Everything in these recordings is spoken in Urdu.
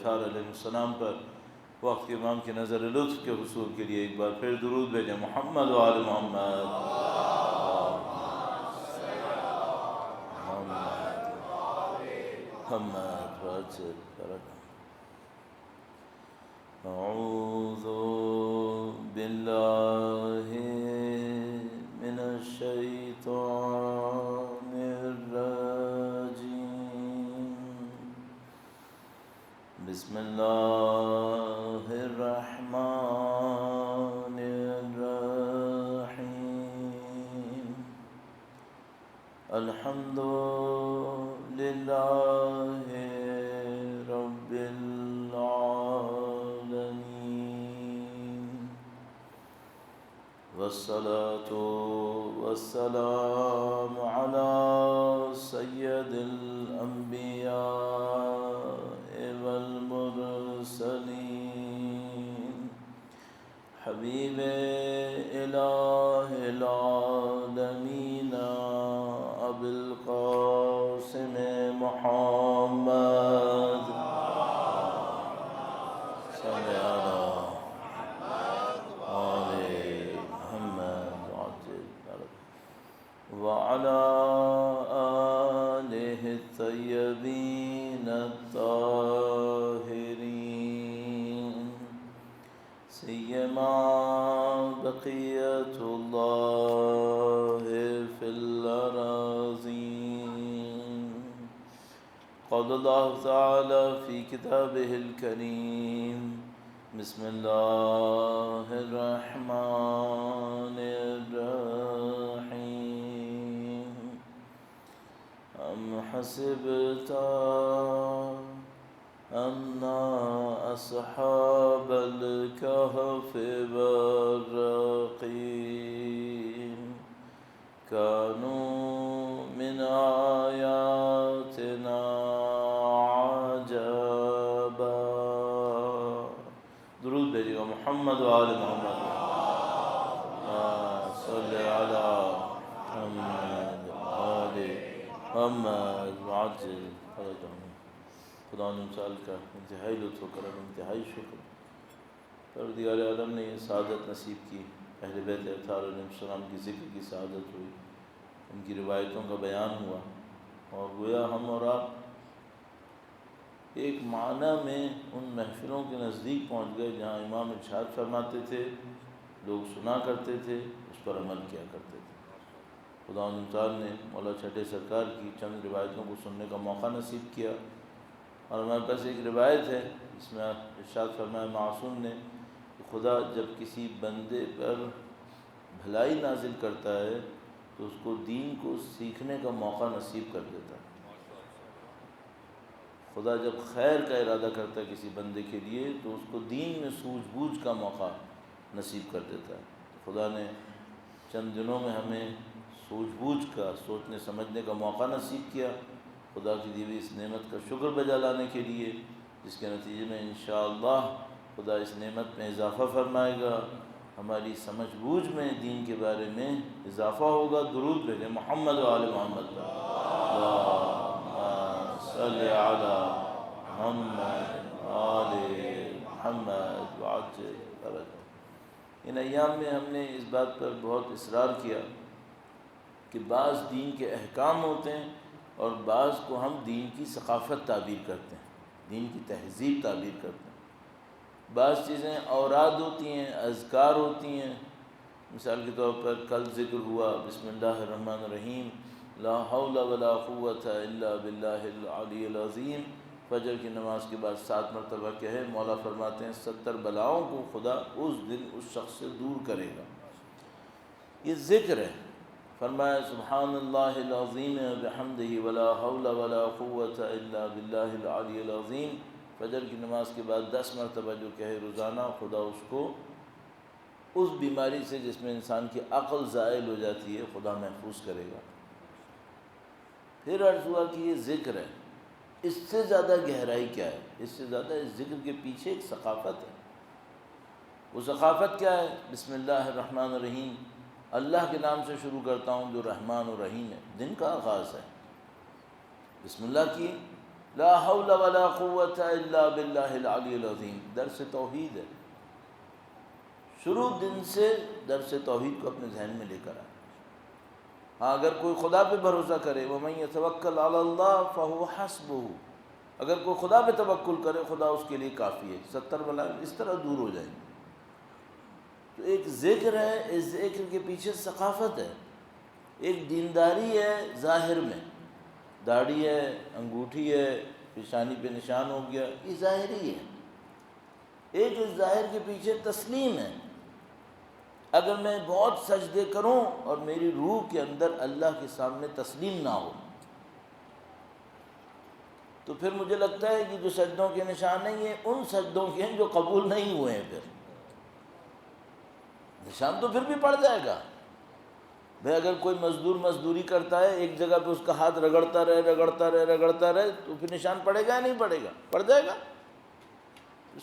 اطہار علیہ السلام پر وقت امام کی نظر لطف کے حصول کے لیے ایک بار پھر درود بھیجیں۔ محمد و آل محمد، محمد اعوذ باللہ من الشیطان الرجیم، بسم اللہ الرحمن الرحیم، الحمد للہ رب العالمین، والصلاة والسلام علی سید الانبیاء والمرسلین، حبیب الہ العالمین ابی القاسم محمد صلی اللہ علیہ محمد وعلی آلہ الطیبین الطاہرین، سیما بقیت اللہ فی الأراضین، قال اللہ تعالی فی کتابہ الکریم، بسم اللہ الرحمن الرحیم، ام حسبت ان اصحاب الكهف والرقیم كانوا من آیاتنا عجبا۔ درود بھیجیے گا محمد و آل محمد، صلی علی محمد آل محمد وعجل فرجهم۔ خدا نے مثال کا انتہائی لطف و کرم، انتہائی شکر، پروردگار عالم نے یہ سعادت نصیب کی، اہل بیت اطہار علیہ السلام کی ذکر کی سعادت ہوئی، ان کی روایتوں کا بیان ہوا، اور گویا ہم اور آپ ایک معنی میں ان محفلوں کے نزدیک پہنچ گئے جہاں امام ارشاد فرماتے تھے، لوگ سنا کرتے تھے، اس پر عمل کیا کرتے تھے۔ خدا تعالیٰ نے مولا چھٹے سرکار کی چند روایتوں کو سننے کا موقع نصیب کیا، اور ہمارے پاس ایک روایت ہے جس میں ارشاد فرمایا معصوم نے کہ خدا جب کسی بندے پر بھلائی نازل کرتا ہے تو اس کو دین کو سیکھنے کا موقع نصیب کر دیتا ہے۔ خدا جب خیر کا ارادہ کرتا ہے کسی بندے کے لیے تو اس کو دین میں سوجھ بوجھ کا موقع نصیب کر دیتا ہے۔ خدا نے چند دنوں میں ہمیں سوجھ بوجھ کا، سوچنے سمجھنے کا موقع نصیب کیا، خدا کی دی ہوئی اس نعمت کا شکر بجا لانے کے لیے، جس کے نتیجے میں انشاءاللہ خدا اس نعمت میں اضافہ فرمائے گا، ہماری سمجھ بوجھ میں دین کے بارے میں اضافہ ہوگا۔ درود بھیجیں محمد و آل محمد، اللہم صلی علی محمد آل محمد وعجل فرجهم۔ ان ایام میں ہم نے اس بات پر بہت اصرار کیا کہ بعض دین کے احکام ہوتے ہیں اور بعض کو ہم دین کی ثقافت تعبیر کرتے ہیں، دین کی تہذیب تعبیر کرتے ہیں۔ بعض چیزیں اوراد ہوتی ہیں، اذکار ہوتی ہیں، مثال کے طور پر کل ذکر ہوا بسم اللہ الرحمن الرحیم، لا حول ولا قوت الا باللہ العلی العظیم، فجر کی نماز کے بعد 7 مرتبہ کہے، مولا فرماتے ہیں 70 بلاؤں کو خدا اس دن اس شخص سے دور کرے گا۔ یہ ذکر ہے، فرمایا سبحان اللہ العظیم بحمدہ ولا حول ولا قوت الا باللہ العلی العظیم، فجر کی نماز کے بعد 10 مرتبہ جو کہے روزانہ، خدا اس کو اس بیماری سے جس میں انسان کی عقل زائل ہو جاتی ہے خدا محفوظ کرے گا۔ پھر عرض ہوا کہ یہ ذکر ہے، اس سے زیادہ گہرائی کیا ہے؟ اس سے زیادہ اس ذکر کے پیچھے ایک ثقافت ہے۔ وہ ثقافت کیا ہے؟ بسم اللہ الرحمن الرحیم، اللہ کے نام سے شروع کرتا ہوں جو رحمان و رحیم ہے، دن کا آغاز ہے، بسم اللہ کی لا حول ولا قوت الا باللہ العلی العظیم، درس توحید ہے۔ شروع دن سے درس توحید کو اپنے ذہن میں لے کر آئے۔ ہاں اگر کوئی خدا پہ بھروسہ کرے، وَمَن يَتَوَكَّلْ عَلَى اللَّهِ فَهُوَ حَسْبُهُ، اگر کوئی خدا پہ توکل کرے خدا اس کے لیے کافی ہے، 70 بلائیں اس طرح دور ہو جائیں گے۔ تو ایک ذکر ہے، اس ذکر کے پیچھے ثقافت ہے، ایک دینداری ہے ظاہر میں، داڑھی ہے، انگوٹھی ہے، پیشانی پہ نشان ہو گیا، یہ ظاہری ہے۔ ایک اس ظاہر کے پیچھے تسلیم ہے۔ اگر میں بہت سجدے کروں اور میری روح کے اندر اللہ کے سامنے تسلیم نہ ہو، تو پھر مجھے لگتا ہے کہ جو سجدوں کے نشان ہیں یہ ان سجدوں کے ہیں جو قبول نہیں ہوئے ہیں، پھر نشان تو پھر بھی پڑ جائے گا۔ بھئی اگر کوئی مزدور مزدوری کرتا ہے، ایک جگہ پہ اس کا ہاتھ رگڑتا رہے تو پھر نشان پڑے گا یا نہیں پڑے گا؟ پڑ جائے گا۔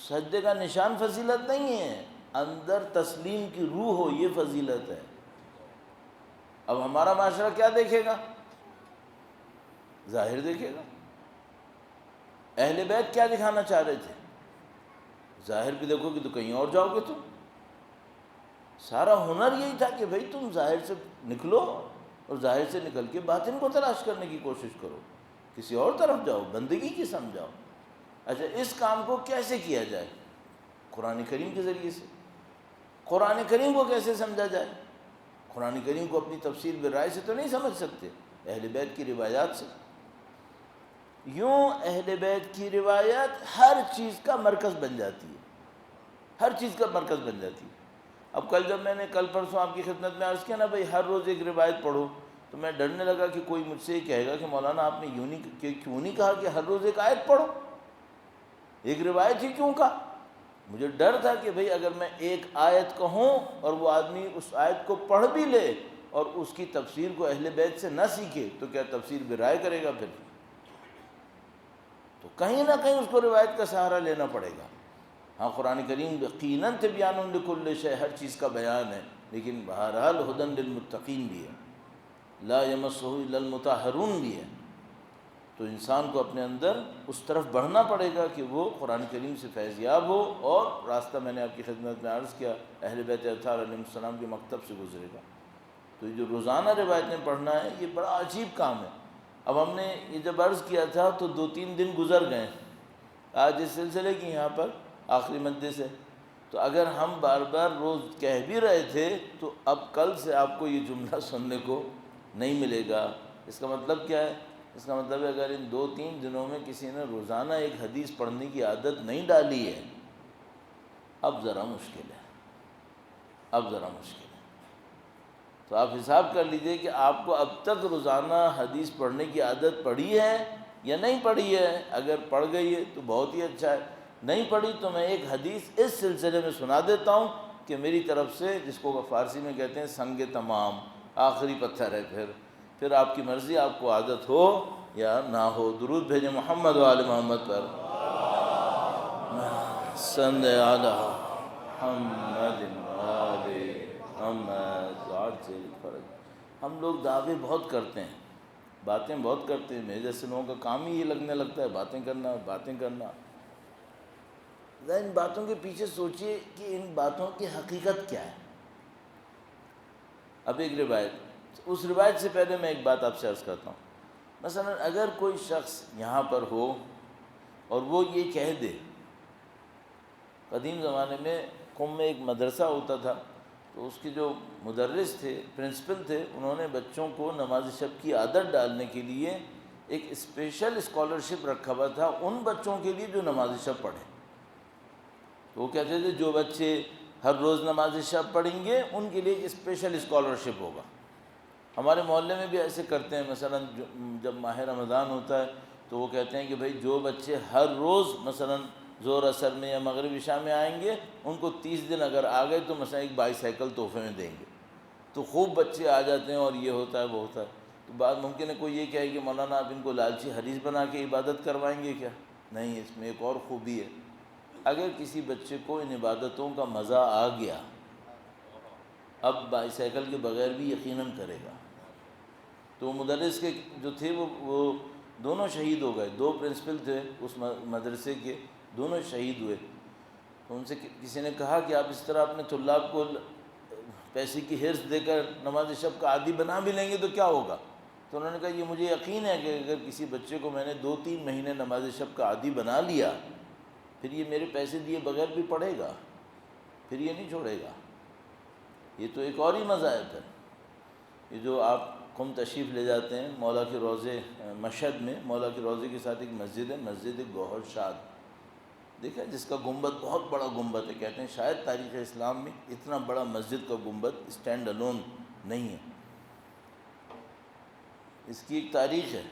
سجدے کا نشان فضیلت نہیں ہے، اندر تسلیم کی روح ہو، یہ فضیلت ہے۔ اب ہمارا معاشرہ کیا دیکھے گا؟ ظاہر دیکھے گا۔ اہل بیت کیا دکھانا چاہ رہے تھے؟ ظاہر بھی دیکھو گے تو کہیں اور جاؤ گے تم۔ سارا ہنر یہی تھا کہ بھئی تم ظاہر سے نکلو اور ظاہر سے نکل کے باطن کو تلاش کرنے کی کوشش کرو، کسی اور طرف جاؤ، بندگی کی سمجھاؤ۔ اچھا اس کام کو کیسے کیا جائے؟ قرآن کریم کے ذریعے سے۔ قرآن کریم کو کیسے سمجھا جائے؟ قرآن کریم کو اپنی تفسیر برائے سے تو نہیں سمجھ سکتے، اہل بیت کی روایات سے۔ یوں اہل بیت کی روایت ہر چیز کا مرکز بن جاتی ہے، ہر چیز کا مرکز بن جاتی ہے۔ اب کل پرسوں آپ کی خدمت میں عرض کیا نا بھئی ہر روز ایک روایت پڑھو، تو میں ڈرنے لگا کہ کوئی مجھ سے یہ کہے گا کہ مولانا آپ نے کیوں نہیں کہا کہ ہر روز ایک آیت پڑھو، ایک روایت ہی کیوں کہا؟ مجھے ڈر تھا کہ بھئی اگر میں ایک آیت کہوں اور وہ آدمی اس آیت کو پڑھ بھی لے اور اس کی تفسیر کو اہل بیت سے نہ سیکھے تو کیا تفسیر برائے کرے گا؟ پھر تو کہیں نہ کہیں اس کو روایت کا سہارا لینا پڑے گا۔ ہاں قرآن کریم یقیناً تبیان لکل شیء، ہر چیز کا بیان ہے، لیکن بہرحال ھدی للمتقین بھی ہے، لا یمسہ الا المطہرون بھی ہے۔ تو انسان کو اپنے اندر اس طرف بڑھنا پڑے گا کہ وہ قرآن کریم سے فیض یاب ہو، اور راستہ میں نے آپ کی خدمت میں عرض کیا اہل بیت اطہار علیہ السلام کے مکتب سے گزرے گا۔ تو یہ جو روزانہ روایتیں پڑھنا ہے یہ بڑا عجیب کام ہے۔ اب ہم نے یہ جب عرض کیا تھا تو 2-3 دن گزر گئے، آج اس سلسلے کی یہاں پر آخری مجلس ہے، تو اگر ہم بار بار روز کہہ بھی رہے تھے تو اب کل سے آپ کو یہ جملہ سننے کو نہیں ملے گا۔ اس کا مطلب کیا ہے؟ اس کا مطلب ہے اگر ان 2-3 دنوں میں کسی نے روزانہ ایک حدیث پڑھنے کی عادت نہیں ڈالی ہے، اب ذرا مشکل ہے، اب ذرا مشکل ہے۔ تو آپ حساب کر لیجئے کہ آپ کو اب تک روزانہ حدیث پڑھنے کی عادت پڑی ہے یا نہیں پڑی ہے۔ اگر پڑھ گئی ہے تو بہت ہی اچھا ہے، نہیں پڑھی تو میں ایک حدیث اس سلسلے میں سنا دیتا ہوں کہ میری طرف سے، جس کو فارسی میں کہتے ہیں سنگ تمام، آخری پتھر ہے، پھر آپ کی مرضی، آپ کو عادت ہو یا نہ ہو۔ درود بھیجیں محمد و آل محمد پر، صلی علی محمد و آل محمد وعجل فرج۔ ہم لوگ دعوے بہت کرتے ہیں، باتیں بہت کرتے ہیں، میرے جیسے لوگوں کا کام ہی یہ لگنے لگتا ہے باتیں کرنا باتیں کرنا۔ ان باتوں کے پیچھے سوچئے کہ ان باتوں کی حقیقت کیا ہے۔ اب ایک روایت، اس روایت سے پہلے میں ایک بات آپ سے عرض کرتا ہوں۔ مثلا اگر کوئی شخص یہاں پر ہو اور وہ یہ کہہ دے، قدیم زمانے میں قم میں ایک مدرسہ ہوتا تھا، تو اس کے جو مدرس تھے، پرنسپل تھے، انہوں نے بچوں کو نماز شب کی عادت ڈالنے کے لیے ایک اسپیشل اسکالرشپ رکھا ہوا تھا ان بچوں کے لیے جو نماز شب پڑھیں۔ تو وہ کہتے تھے جو بچے ہر روز نماز شب پڑھیں گے ان کے لیے ایک اسپیشل اسکالرشپ ہوگا۔ ہمارے محلے میں بھی ایسے کرتے ہیں، مثلا جب ماہ رمضان ہوتا ہے تو وہ کہتے ہیں کہ بھئی جو بچے ہر روز مثلا ظہر اثر میں یا مغرب عشاء میں آئیں گے ان کو 30 دن اگر آ گئے تو مثلا ایک بائی سائیکل تحفے میں دیں گے۔ تو خوب بچے آ جاتے ہیں اور یہ ہوتا ہے وہ ہوتا ہے۔ تو بات ممکن ہے کوئی یہ کہے کہ مولانا آپ ان کو لالچی حریص بنا کے عبادت کروائیں گے کیا؟ نہیں، اس میں ایک اور خوبی ہے۔ اگر کسی بچے کو ان عبادتوں کا مزہ آ گیا، اب بائی سائیکل کے بغیر بھی یقیناً کرے گا۔ تو مدرس کے جو تھے وہ دونوں شہید ہو گئے، 2 پرنسپل تھے اس مدرسے کے، دونوں شہید ہوئے۔ تو ان سے کسی نے کہا کہ آپ اس طرح اپنے طلاب کو پیسے کی حرص دے کر نماز شب کا عادی بنا بھی لیں گے تو کیا ہوگا؟ تو انہوں نے کہا یہ مجھے یقین ہے کہ اگر کسی بچے کو میں نے 2-3 مہینے نماز شب کا عادی بنا لیا، پھر یہ میرے پیسے دیے بغیر بھی پڑھے گا، پھر یہ نہیں چھوڑے گا۔ یہ تو ایک اور ہی مذاہب ہے۔ یہ جو آپ قم تشریف لے جاتے ہیں مولا کے روضے، مشہد میں مولا کے روضے کے ساتھ ایک مسجد ہے، مسجد گوہر شاد، دیکھا جس کا گنبد بہت بڑا گنبد ہے، کہتے ہیں شاید تاریخ اسلام میں اتنا بڑا مسجد کا گنبد اسٹینڈ الون نہیں ہے۔ اس کی ایک تاریخ ہے۔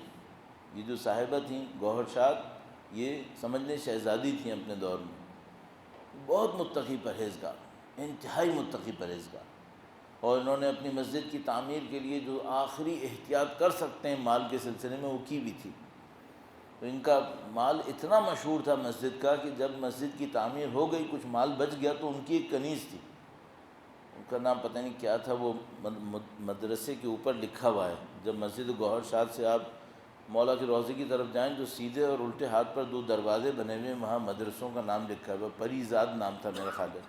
یہ جو صاحبہ تھیں گوہر شاد، یہ سمجھ لیں شہزادی تھیں اپنے دور میں، بہت متقی پرہیزگار، انتہائی متقی پرہیزگار، اور انہوں نے اپنی مسجد کی تعمیر کے لیے جو آخری احتیاط کر سکتے ہیں مال کے سلسلے میں وہ کی بھی تھی۔ تو ان کا مال اتنا مشہور تھا مسجد کا کہ جب مسجد کی تعمیر ہو گئی کچھ مال بچ گیا تو ان کی ایک کنیز تھی، ان کا نام پتہ نہیں کیا تھا، وہ مدرسے کے اوپر لکھا ہوا ہے۔ جب مسجد گوہر شاد سے آپ مولا کے روضے کی طرف جائیں تو سیدھے اور الٹے ہاتھ پر 2 دروازے بنے ہوئے، وہاں مدرسوں کا نام لکھا ہوا، پری زاد نام تھا میرا خیال ہے۔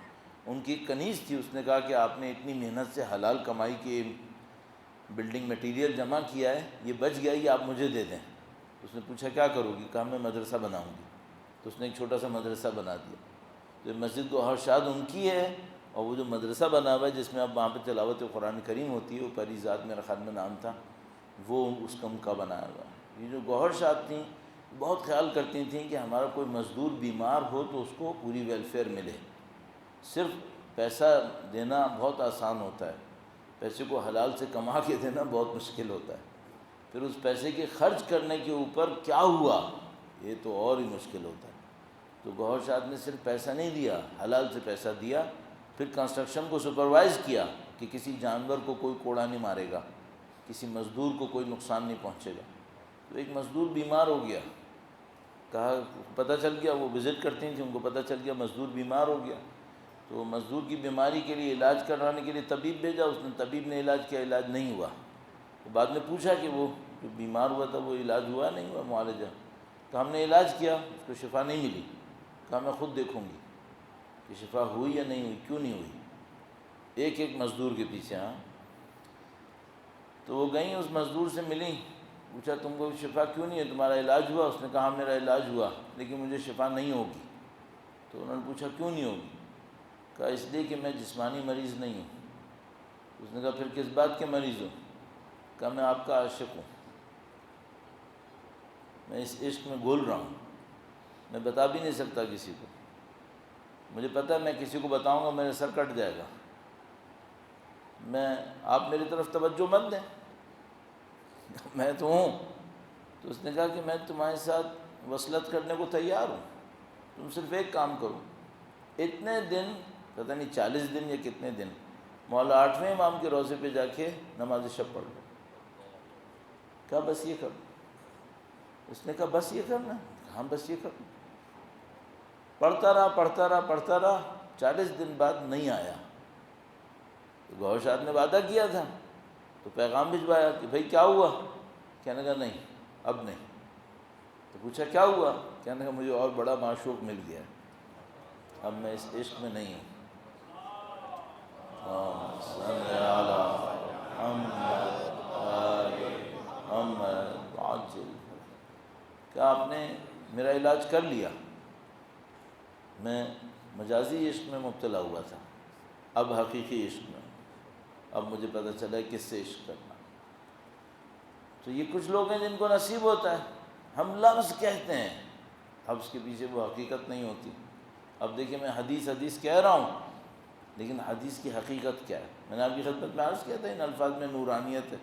ان کی ایک کنیز تھی، اس نے کہا کہ آپ نے اتنی محنت سے حلال کمائی کے بلڈنگ مٹیریل جمع کیا ہے، یہ بچ گیا، یہ آپ مجھے دے دیں۔ اس نے پوچھا کیا کرو گی؟ کہا میں مدرسہ بناؤں گی۔ تو اس نے ایک چھوٹا سا مدرسہ بنا دیا۔ جو مسجد گوہر شاد ان کی ہے، اور وہ جو مدرسہ بنا ہوا ہے جس میں اب وہاں پہ تلاوت قرآن کریم ہوتی ہے، وہ پری ذات میرا خیال میں نام تھا، وہ اس کا ان کا بنایا ہوا ہے۔ یہ جو گوہر شاد تھیں بہت خیال کرتی تھیں کہ ہمارا کوئی مزدور بیمار ہو تو اس کو پوری ویلفیئر ملے۔ صرف پیسہ دینا بہت آسان ہوتا ہے، پیسے کو حلال سے کما کے دینا بہت مشکل ہوتا ہے، پھر اس پیسے کے خرچ کرنے کے اوپر کیا ہوا یہ تو اور ہی مشکل ہوتا ہے۔ تو گوہر شاد نے صرف پیسہ نہیں دیا، حلال سے پیسہ دیا، پھر کنسٹرکشن کو سپروائز کیا کہ کسی جانور کو کوئی کوڑا نہیں مارے گا، کسی مزدور کو کوئی نقصان نہیں پہنچے گا۔ تو ایک مزدور بیمار ہو گیا، کہا پتہ چل گیا، وہ وزٹ کرتی تھیں، ان کو پتہ چل گیا مزدور بیمار ہو گیا، تو مزدور کی بیماری کے لیے علاج کروانے کے لیے طبیب بھیجا، اس نے طبیب نے علاج کیا، علاج نہیں ہوا۔ تو بعد میں پوچھا کہ وہ جو بیمار ہوا تھا وہ علاج ہوا نہیں ہوا معالجہ؟ تو ہم نے علاج کیا، اس کو شفا نہیں ملی۔ کہا میں خود دیکھوں گی کہ شفا ہوئی یا نہیں ہوئی، کیوں نہیں ہوئی، ایک ایک مزدور کے پیچھے۔ ہاں تو وہ گئیں، اس مزدور سے ملیں، پوچھا تم کو شفا کیوں نہیں ہے، تمہارا علاج ہوا؟ اس نے کہا میرا علاج ہوا لیکن مجھے شفا نہیں ہوگی۔ تو انہوں نے پوچھا کیوں نہیں ہوگی؟ کہا اس لیے کہ میں جسمانی مریض نہیں ہوں۔ اس نے کہا پھر کس بات کے مریض ہو؟ کہا میں آپ کا عاشق ہوں، میں اس عشق میں گھل رہا ہوں، میں بتا بھی نہیں سکتا کسی کو، مجھے پتہ ہے میں کسی کو بتاؤں گا میرے سر کٹ جائے گا، آپ میری طرف توجہ مت دیں، میں تو ہوں۔ تو اس نے کہا کہ میں تمہارے ساتھ وصلت کرنے کو تیار ہوں، تم صرف ایک کام کرو، اتنے دن، پتہ نہیں 40 دن یا کتنے دن، مولا 8ویں امام کے روضے پہ جا کے نماز شب پڑھ لو۔ کہا بس یہ کرو؟ اس نے کہا بس یہ کرنا؟ ہاں بس یہ کرو۔ پڑھتا رہا، 40 دن بعد نہیں آیا۔ تو گوہر شاد نے وعدہ کیا تھا، تو پیغام بھجوایا کہ بھائی کیا ہوا؟ کہنے کا نہیں اب نہیں۔ تو پوچھا کیا ہوا؟ کہنے کا مجھے اور بڑا معشوق مل گیا، اب میں اس عشق میں نہیں ہوں۔ صلی علی محمد عاجل۔ کیا آپ نے میرا علاج کر لیا؟ میں مجازی عشق میں مبتلا ہوا تھا، اب حقیقی عشق میں، اب مجھے پتہ چلا ہے کس سے عشق کرنا۔ تو یہ کچھ لوگ ہیں جن کو نصیب ہوتا ہے، ہم لفظ کہتے ہیں، لفظ کے پیچھے وہ حقیقت نہیں ہوتی۔ اب دیکھیں میں حدیث کہہ رہا ہوں، لیکن حدیث کی حقیقت کیا ہے؟ میں نے آپ کی خدمت میں عرض کیا تھا ان الفاظ میں نورانیت ہے۔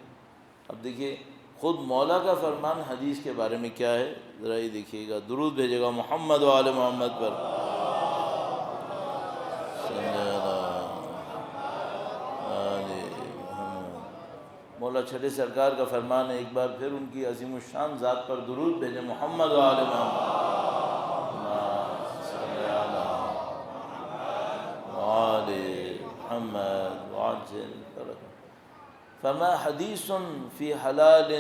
اب دیکھیے خود مولا کا فرمان حدیث کے بارے میں کیا ہے، ذرا یہ دیکھیے گا، درود بھیجے گا محمد و آل محمد پر۔ مولا چھٹے سرکار کا فرمان ہے، ایک بار پھر ان کی عظیم الشان ذات پر درود بھیجے محمد و آل محمد۔ محمد وعجل فرما حدیث فی حلال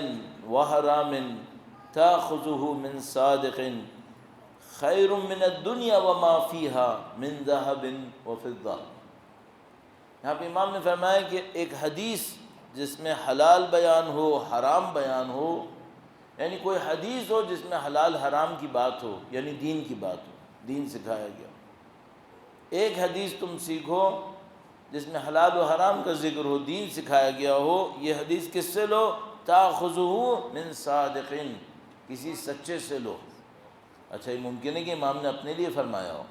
و حرام تاخذہ من صادق خیر من الدنیا وما فیہا من ذہب وفضہ۔ یہاں پہ امام نے فرمایا کہ ایک حدیث جس میں حلال بیان ہو حرام بیان ہو، یعنی کوئی حدیث ہو جس میں حلال حرام کی بات ہو، یعنی دین کی بات ہو، دین سکھایا گیا۔ ایک حدیث تم سیکھو جس میں حلال و حرام کا ذکر ہو، دین سکھایا گیا ہو، یہ حدیث کس سے لو؟ تاخذہ من صادق، کسی سچے سے لو۔ اچھا، یہ ممکن ہے کہ امام نے اپنے لیے فرمایا ہو،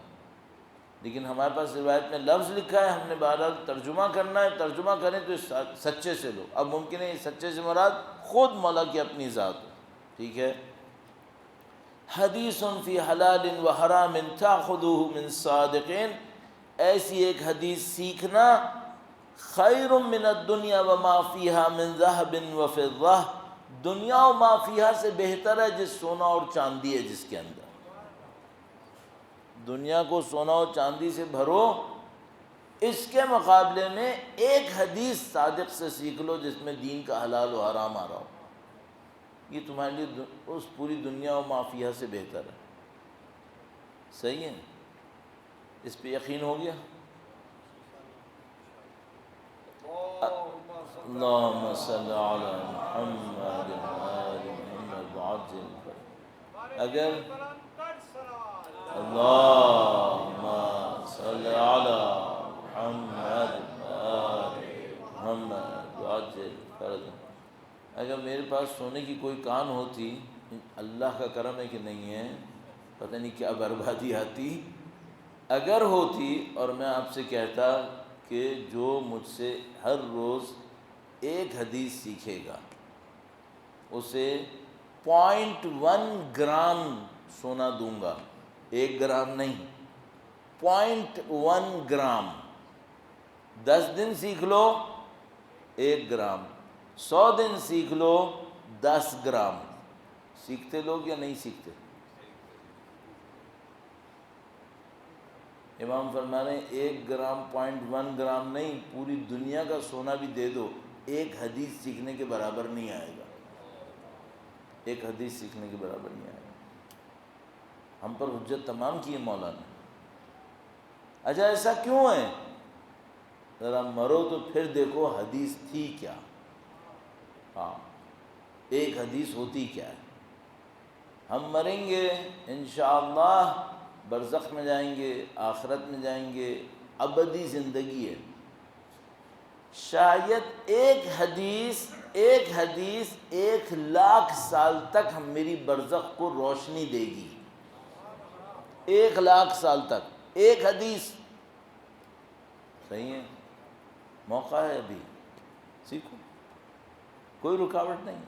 لیکن ہمارے پاس روایت میں لفظ لکھا ہے، ہم نے بہرحال ترجمہ کرنا ہے، ترجمہ کریں تو سچے سے لو۔ اب ممکن ہے یہ سچے سے مراد خود مولا کی اپنی ذات ہو، ٹھیک ہے۔ حدیث فی حلال و حرام تاخذہ من صادق، ایسی ایک حدیث سیکھنا خیر من الدنیا وما فیہا من ذہب وفضہ، دنیا و ما فیہا سے بہتر ہے جس سونا اور چاندی ہے جس کے اندر۔ دنیا کو سونا اور چاندی سے بھرو، اس کے مقابلے میں ایک حدیث صادق سے سیکھ لو جس میں دین کا حلال و حرام آ رہا ہو، یہ تمہارے لیے اس پوری دنیا و ما فیہا سے بہتر ہے۔ صحیح ہے؟ اس پہ یقین ہو گیا؟ اللہم صلی علی محمد آل محمد وعجل، اگر اللہم صلی علی محمد آل محمد وعجل فرجہ، اگر میرے پاس سونے کی کوئی کان ہوتی، اللہ کا کرم ہے کہ نہیں ہے، پتہ نہیں کیا بربادی آتی، اگر ہوتی اور میں آپ سے کہتا کہ جو مجھ سے ہر روز ایک حدیث سیکھے گا اسے 0.1 گرام سونا دوں گا، 1 گرام نہیں، 0.1 گرام، 10 دن سیکھ لو 1 گرام، 100 دن سیکھ لو 10 گرام، سیکھتے لوگ یا نہیں سیکھتے؟ امام فرما رہے ہیں 1 گرام 0.1 گرام نہیں، پوری دنیا کا سونا بھی دے دو، ایک حدیث سیکھنے کے برابر نہیں آئے گا، ایک حدیث سیکھنے کے برابر نہیں آئے گا۔ ہم پر حجت تمام کی ہے مولا نے۔ اچھا ایسا کیوں ہے؟ ذرا مرو تو پھر دیکھو حدیث تھی کیا، ہاں ایک حدیث ہوتی کیا ہے۔ ہم مریں گے انشاءاللہ، برزخ میں جائیں گے، آخرت میں جائیں گے، ابدی زندگی ہے، شاید ایک حدیث 1,00,000 سال تک میری برزخ کو روشنی دے گی، 1,00,000 سال تک ایک حدیث۔ صحیح ہے؟ موقع ہے ابھی، سیکھو، کوئی رکاوٹ نہیں۔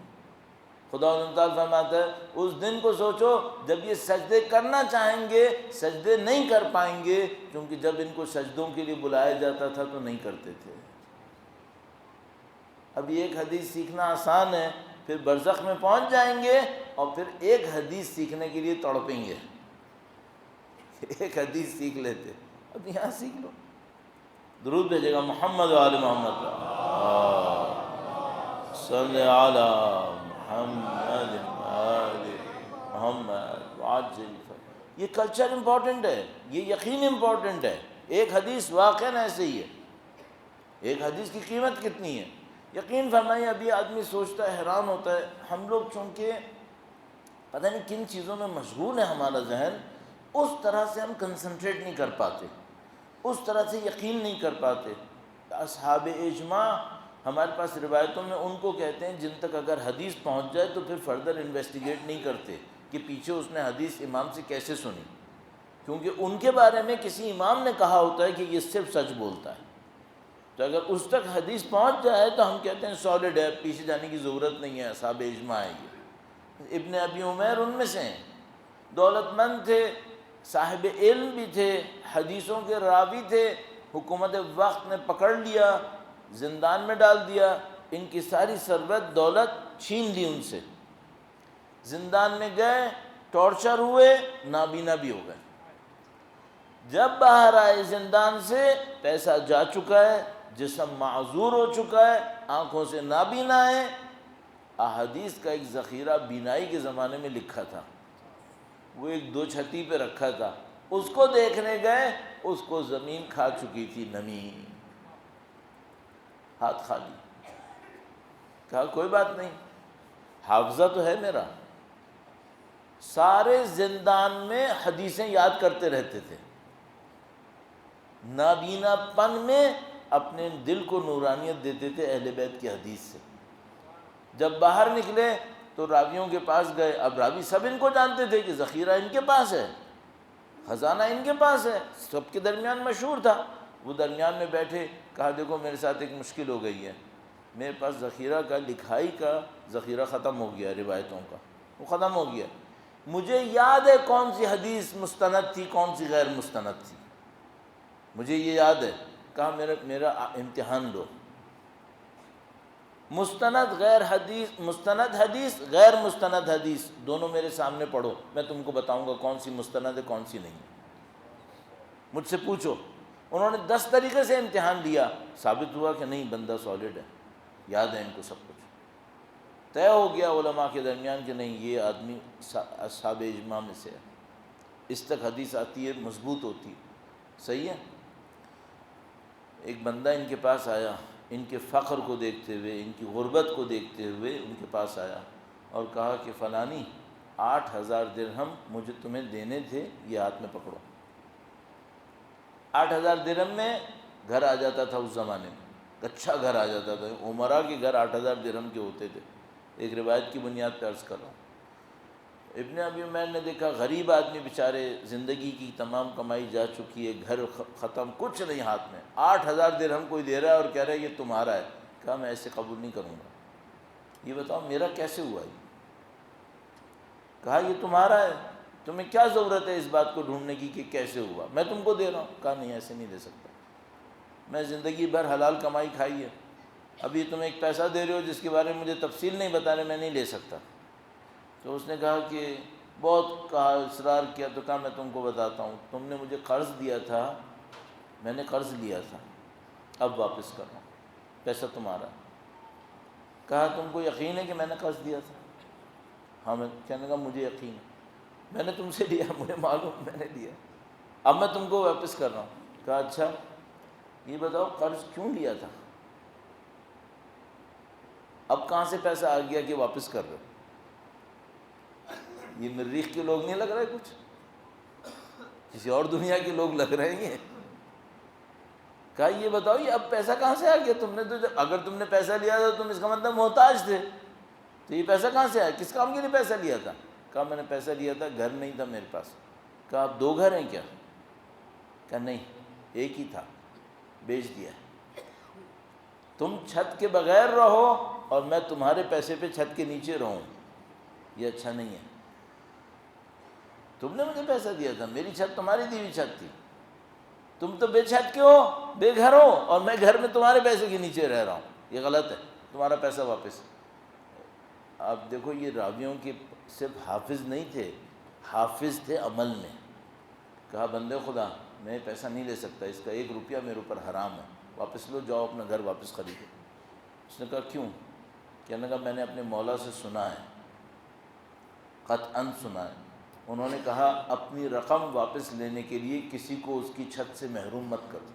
خدا تعالیٰ فرماتا ہے اس دن کو سوچو جب یہ سجدے کرنا چاہیں گے سجدے نہیں کر پائیں گے، کیونکہ جب ان کو سجدوں کے لیے بلایا جاتا تھا تو نہیں کرتے تھے۔ اب ایک حدیث سیکھنا آسان ہے، پھر برزخ میں پہنچ جائیں گے اور پھر ایک حدیث سیکھنے کے لیے تڑپیں گے، ایک حدیث سیکھ لیتے، اب یہاں سیکھ لو۔ درود بھیجے گا محمد و آل محمد، صلی علی محمد آل محمد وعجل۔ یہ کلچر امپورٹنٹ ہے، یہ یقین امپورٹنٹ ہے۔ ایک حدیث واقعاً ایسے ہی ہے، ایک حدیث کی قیمت کتنی ہے؟ یقین فرمائیے ابھی آدمی سوچتا ہے، حیران ہوتا ہے، ہم لوگ چونکہ پتہ نہیں کن چیزوں میں مشغول ہے ہمارا ذہن، اس طرح سے ہم کنسنٹریٹ نہیں کر پاتے، اس طرح سے یقین نہیں کر پاتے۔ اصحاب اجماع ہمارے پاس روایتوں میں ان کو کہتے ہیں جن تک اگر حدیث پہنچ جائے تو پھر فردر انویسٹیگیٹ نہیں کرتے کہ پیچھے اس نے حدیث امام سے کیسے سنی، کیونکہ ان کے بارے میں کسی امام نے کہا ہوتا ہے کہ یہ صرف سچ بولتا ہے۔ تو اگر اس تک حدیث پہنچ جائے تو ہم کہتے ہیں سالڈ ہے، پیچھے جانے کی ضرورت نہیں ہے، اصحاب اجماع ہے یہ۔ ابن ابی عمیر ان میں سے ہیں، دولت مند تھے، صاحب علم بھی تھے، حدیثوں کے راوی تھے، حکومت وقت نے پکڑ لیا، زندان میں ڈال دیا، ان کی ساری ثروت دولت چھین لی ان سے، زندان میں گئے، ٹارچر ہوئے، نابینا بھی ہو گئے۔ جب باہر آئے زندان سے، پیسہ جا چکا ہے، جسم معذور ہو چکا ہے، آنکھوں سے نابینا ہے، احادیث کا ایک ذخیرہ بینائی کے زمانے میں لکھا تھا، وہ ایک دو چھتی پہ رکھا تھا، اس کو دیکھنے گئے، اس کو زمین کھا چکی تھی، نمی، ہاتھ خالی۔ کہا کوئی بات نہیں، حافظہ تو ہے میرا، سارے زندان میں حدیثیں یاد کرتے رہتے تھے، نابینا پن میں اپنے دل کو نورانیت دیتے تھے اہل بیت کی حدیث سے۔ جب باہر نکلے تو راویوں کے پاس گئے، اب راوی سب ان کو جانتے تھے کہ ذخیرہ ان کے پاس ہے، خزانہ ان کے پاس ہے، سب کے درمیان مشہور تھا۔ وہ درمیان میں بیٹھے، کہا دیکھو میرے ساتھ ایک مشکل ہو گئی ہے، میرے پاس ذخیرہ کا، لکھائی کا ذخیرہ ختم ہو گیا، روایتوں کا وہ ختم ہو گیا، مجھے یاد ہے کون سی حدیث مستند تھی کون سی غیر مستند تھی، مجھے یہ یاد ہے۔ کہا میرا امتحان لو، مستند حدیث غیر مستند حدیث دونوں میرے سامنے پڑھو، میں تم کو بتاؤں گا کون سی مستند ہے کون سی نہیں، مجھ سے پوچھو۔ انہوں نے 10 طریقے سے امتحان لیا، ثابت ہوا کہ نہیں، بندہ سالڈ ہے، یاد ہے ان کو سب کچھ، طے ہو گیا علماء کے درمیان کہ نہیں یہ آدمی اصحاب اجماع میں سے ہے، اس تک حدیث آتی ہے، مضبوط ہوتی ہے، صحیح ہے۔ ایک بندہ ان کے پاس آیا، ان کے فقر کو دیکھتے ہوئے، ان کی غربت کو دیکھتے ہوئے ان کے پاس آیا اور کہا کہ فلانی 8,000 درہم مجھے تمہیں دینے تھے، یہ ہاتھ میں پکڑو۔ 8,000 درہم میں گھر آ جاتا تھا اس زمانے میں، اچھا گھر آ جاتا تھا، عمرا کے گھر 8,000 درہم کے ہوتے تھے، ایک روایت کی بنیاد پہ عرض کر رہا ہوں۔ ابن ابی عمیر نے دیکھا غریب آدمی بیچارے، زندگی کی تمام کمائی جا چکی ہے، گھر ختم، کچھ نہیں ہاتھ میں، 8,000 درہم کوئی دے رہا ہے اور کہہ رہا ہے یہ تمہارا ہے۔ کہا میں ایسے قبول نہیں کروں گا، یہ بتاؤ میرا کیسے ہوا یہ؟ کہا یہ تمہارا ہے، تمہیں کیا ضرورت ہے اس بات کو ڈھونڈنے کی کہ کیسے ہوا، میں تم کو دے رہا ہوں۔ کہا نہیں ایسے نہیں دے سکتا، میں زندگی بھر حلال کمائی کھائی ہے، ابھی تم ایک پیسہ دے رہے ہو جس کے بارے میں مجھے تفصیل نہیں بتا رہے، میں نہیں لے سکتا۔ تو اس نے کہا کہ بہت کہا، اصرار کیا، تو کہا میں تم کو بتاتا ہوں، تم نے مجھے قرض دیا تھا، میں نے قرض لیا تھا، اب واپس کر رہا ہوں، پیسہ تمہارا۔ کہا تم کو یقین ہے کہ میں نے قرض دیا تھا؟ ہاں، میں کہنے لگا مجھے یقین ہے، میں نے تم سے لیا، مجھے معلوم میں نے لیا، اب میں تم کو واپس کر رہا ہوں۔ کہا اچھا یہ بتاؤ قرض کیوں لیا تھا، اب کہاں سے پیسہ آ گیا کہ واپس کر رہے ہو؟ یہ مریخ کے لوگ نہیں لگ رہے، کچھ کسی اور دنیا کے لوگ لگ رہے ہیں۔ کہا یہ بتاؤ یہ اب پیسہ کہاں سے آ گیا، تم نے تو اگر تم نے پیسہ لیا تھا تم اس کا مطلب محتاج تھے، تو یہ پیسہ کہاں سے آیا، کس کام کے لیے پیسہ لیا تھا؟ کہا میں نے پیسہ لیا تھا، گھر نہیں تھا میرے پاس۔ کہا اب 2 گھر ہیں کیا؟ کہا نہیں ایک ہی تھا، بیچ دیا۔ تم چھت کے بغیر رہو اور میں تمہارے پیسے پہ چھت کے نیچے رہوں، یہ اچھا نہیں ہے۔ تم نے مجھے پیسہ دیا تھا، میری چھت تمہاری دی ہوئی چھت تھی، تم تو بے چھت کے ہو، بے گھر ہو، اور میں گھر میں تمہارے پیسے کے نیچے رہ رہا ہوں، یہ غلط ہے، تمہارا پیسہ واپس۔ اب دیکھو یہ راویوں کے صرف حافظ نہیں تھے، حافظ تھے عمل میں۔ کہا بندے خدا میں پیسہ نہیں لے سکتا، اس کا 1 روپیہ میرے اوپر حرام ہے، واپس لو، جاؤ اپنا گھر واپس خریدو۔ اس نے کہا کیوں؟ کہنے لگا میں نے اپنے مولا سے سنا ہے، قطعاً سنا ہے، انہوں نے کہا اپنی رقم واپس لینے کے لیے کسی کو اس کی چھت سے محروم مت کرو۔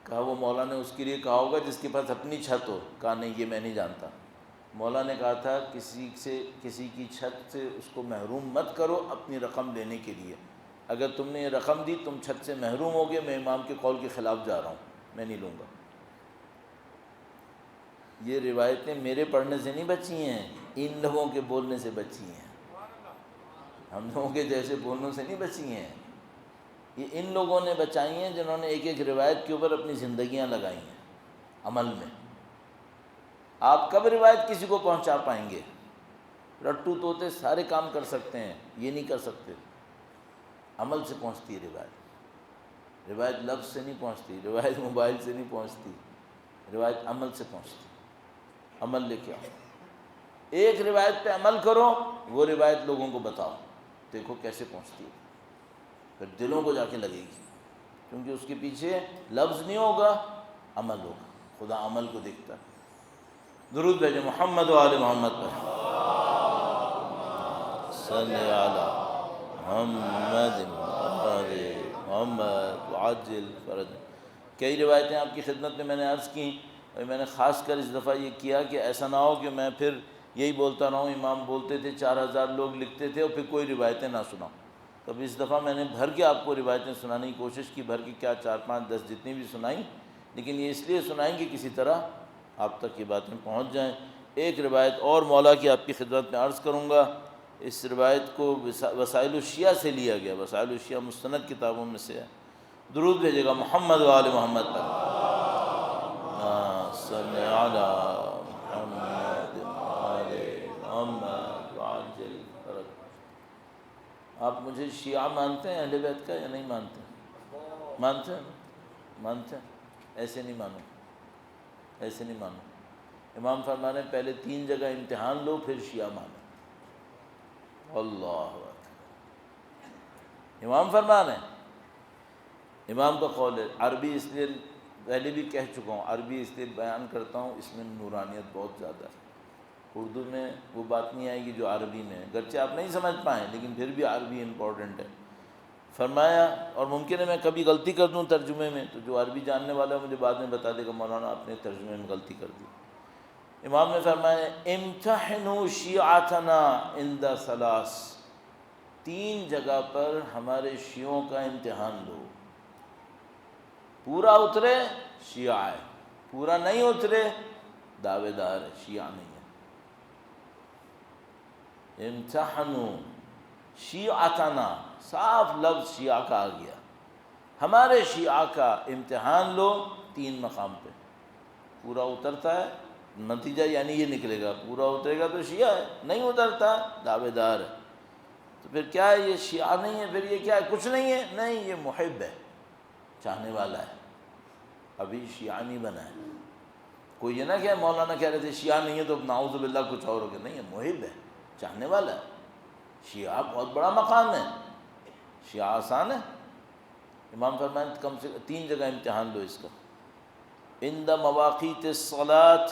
کہا وہ مولا نے اس کے لیے کہا ہوگا جس کے پاس اپنی چھت ہو؟ کہا نہیں یہ میں نہیں جانتا، مولا نے کہا تھا کسی کی چھت سے اس کو محروم مت کرو اپنی رقم لینے کے لیے، اگر تم نے یہ رقم دی تم چھت سے محروم ہو گئے، میں امام کے قول کے خلاف جا رہا ہوں، میں نہیں لوں گا۔ یہ روایتیں میرے پڑھنے سے نہیں بچی ہیں، ان لوگوں کے بولنے سے بچی ہیں، ہم لوگوں کے جیسے بولنے سے نہیں بچی ہیں، یہ ان لوگوں نے بچائی ہیں جنہوں نے ایک ایک روایت کے اوپر اپنی زندگیاں لگائی ہیں عمل میں۔ آپ کب روایت کسی کو پہنچا پائیں گے؟ رٹو طوطے سارے کام کر سکتے ہیں، یہ نہیں کر سکتے۔ عمل سے پہنچتی ہے روایت، روایت لفظ سے نہیں پہنچتی، روایت موبائل سے نہیں پہنچتی، روایت عمل سے پہنچتی۔ عمل لے کے آؤ، ایک روایت پہ عمل کرو، وہ روایت لوگوں کو بتاؤ، دیکھو کیسے پہنچتی ہے، پھر دلوں کو جا کے لگے گی، کیونکہ اس کے پیچھے لفظ نہیں ہوگا، عمل ہوگا، خدا عمل کو دیکھتا ہے۔ درود بھیجیں محمد و آل محمد پر، صلی علی محمد آل محمد وعجل فرج۔ کئی روایتیں آپ کی خدمت میں نے عرض کی، اور میں نے خاص کر اس دفعہ یہ کیا کہ ایسا نہ ہو کہ میں پھر یہی بولتا رہا ہوں، امام بولتے تھے 4000 لوگ لکھتے تھے اور پھر کوئی روایتیں نہ سناؤں۔ تو اب اس دفعہ میں نے بھر کے آپ کو روایتیں سنانے کی کوشش کی، بھر کے کیا 4 5 10 جتنی بھی سنائیں، لیکن یہ اس لیے سنائیں کہ کسی طرح آپ تک یہ باتیں پہنچ جائیں۔ ایک روایت اور مولا کی آپ کی خدمت میں عرض کروں گا، اس روایت کو وسائل الشیعہ سے لیا گیا، وسائل الشیعہ مستند کتابوں میں سے ہے۔ درود بھیجے گا محمد و آل محمد پر، صلی علی محمد آل محمد وعجل فرج۔ آپ مجھے شیعہ مانتے ہیں اہل بیت کا یا نہیں مانتے؟ مانتے ہیں؟ مانتے ہیں؟ ایسے نہیں مانو، ایسے نہیں مانو۔ امام فرمانے پہلے 3 جگہ امتحان لو پھر شیعہ مانو۔ اللہ اکبر، امام فرمانے، امام کا قول ہے۔ عربی اس لیے پہلے بھی کہہ چکا ہوں، عربی اس لیے بیان کرتا ہوں، اس میں نورانیت بہت زیادہ ہے۔ اردو میں وہ بات نہیں آئے گی جو عربی میں ہے، گرچہ آپ نہیں سمجھ پائیں لیکن پھر بھی عربی امپورٹنٹ ہے۔ فرمایا، اور ممکن ہے میں کبھی غلطی کر دوں ترجمے میں، تو جو عربی جاننے والا ہے مجھے بعد میں بتا دے گا مولانا آپ نے ترجمے میں غلطی کر دی۔ امام نے فرمایا امتحنوا شیعتنا عند 3، 3 جگہ پر ہمارے شیعوں کا امتحان لو۔ پورا اترے شیعہ ہے، پورا نہیں اترے دعوے دار ہے، شیعہ نہیں ہے۔ امتحنوا شیعتنا، صاف لفظ شیعہ کا آ گیا، ہمارے شیعہ کا امتحان لو 3 مقام پہ۔ پورا اترتا ہے نتیجہ یعنی یہ نکلے گا، پورا اترے گا تو شیعہ ہے، نہیں اترتا دعوے دار ہے۔ تو پھر کیا ہے؟ یہ شیعہ نہیں ہے، پھر یہ کیا ہے؟ کچھ نہیں ہے، نہیں یہ محب ہے، چاہنے والا ہے، ابھی شیعہ نہیں بنا ہے۔ کوئی یہ نہ کہ مولانا کہہ رہے تھے شیعہ نہیں ہے تو نعوذ باللہ کچھ اور ہو گیا، نہیں ہے، محب ہے، چاہنے والا ہے۔ شیعہ بہت بڑا مقام ہے، شیعہ آسان ہے۔ امام فرمائیں کم سے 3 جگہ امتحان لو اس کا۔ عند مواقیت الصلاۃ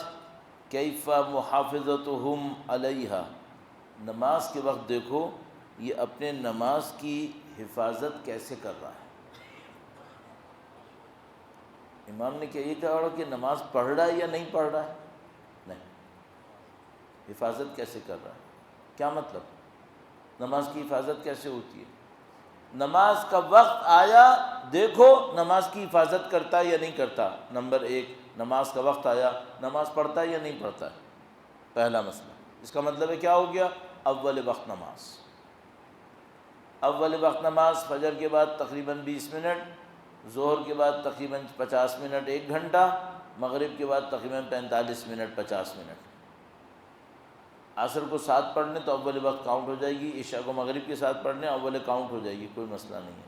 کیف محافظتہم علیہا، نماز کے وقت دیکھو یہ اپنے نماز کی حفاظت کیسے کر رہا ہے۔ امام نے کیا یہ کہا کہ نماز پڑھ رہا ہے یا نہیں پڑھ رہا ہے؟ نہیں، حفاظت کیسے کر رہا ہے؟ کیا مطلب؟ نماز کی حفاظت کیسے ہوتی ہے؟ نماز کا وقت آیا دیکھو نماز کی حفاظت کرتا ہے یا نہیں کرتا۔ نمبر 1، نماز کا وقت آیا، نماز پڑھتا ہے یا نہیں پڑھتا ہے، پہلا مسئلہ۔ اس کا مطلب ہے کیا ہو گیا؟ اول وقت نماز، اول وقت نماز فجر کے بعد تقریباً 20 منٹ، ظہر کے بعد تقریباً 50 منٹ 1 گھنٹہ، مغرب کے بعد تقریباً 45 منٹ 50 منٹ۔ عصر کو 7 پڑھ لیں تو اول وقت کاؤنٹ ہو جائے گی، عشاء کو مغرب کے ساتھ پڑھ لیں اول کاؤنٹ ہو جائے گی، کوئی مسئلہ نہیں ہے۔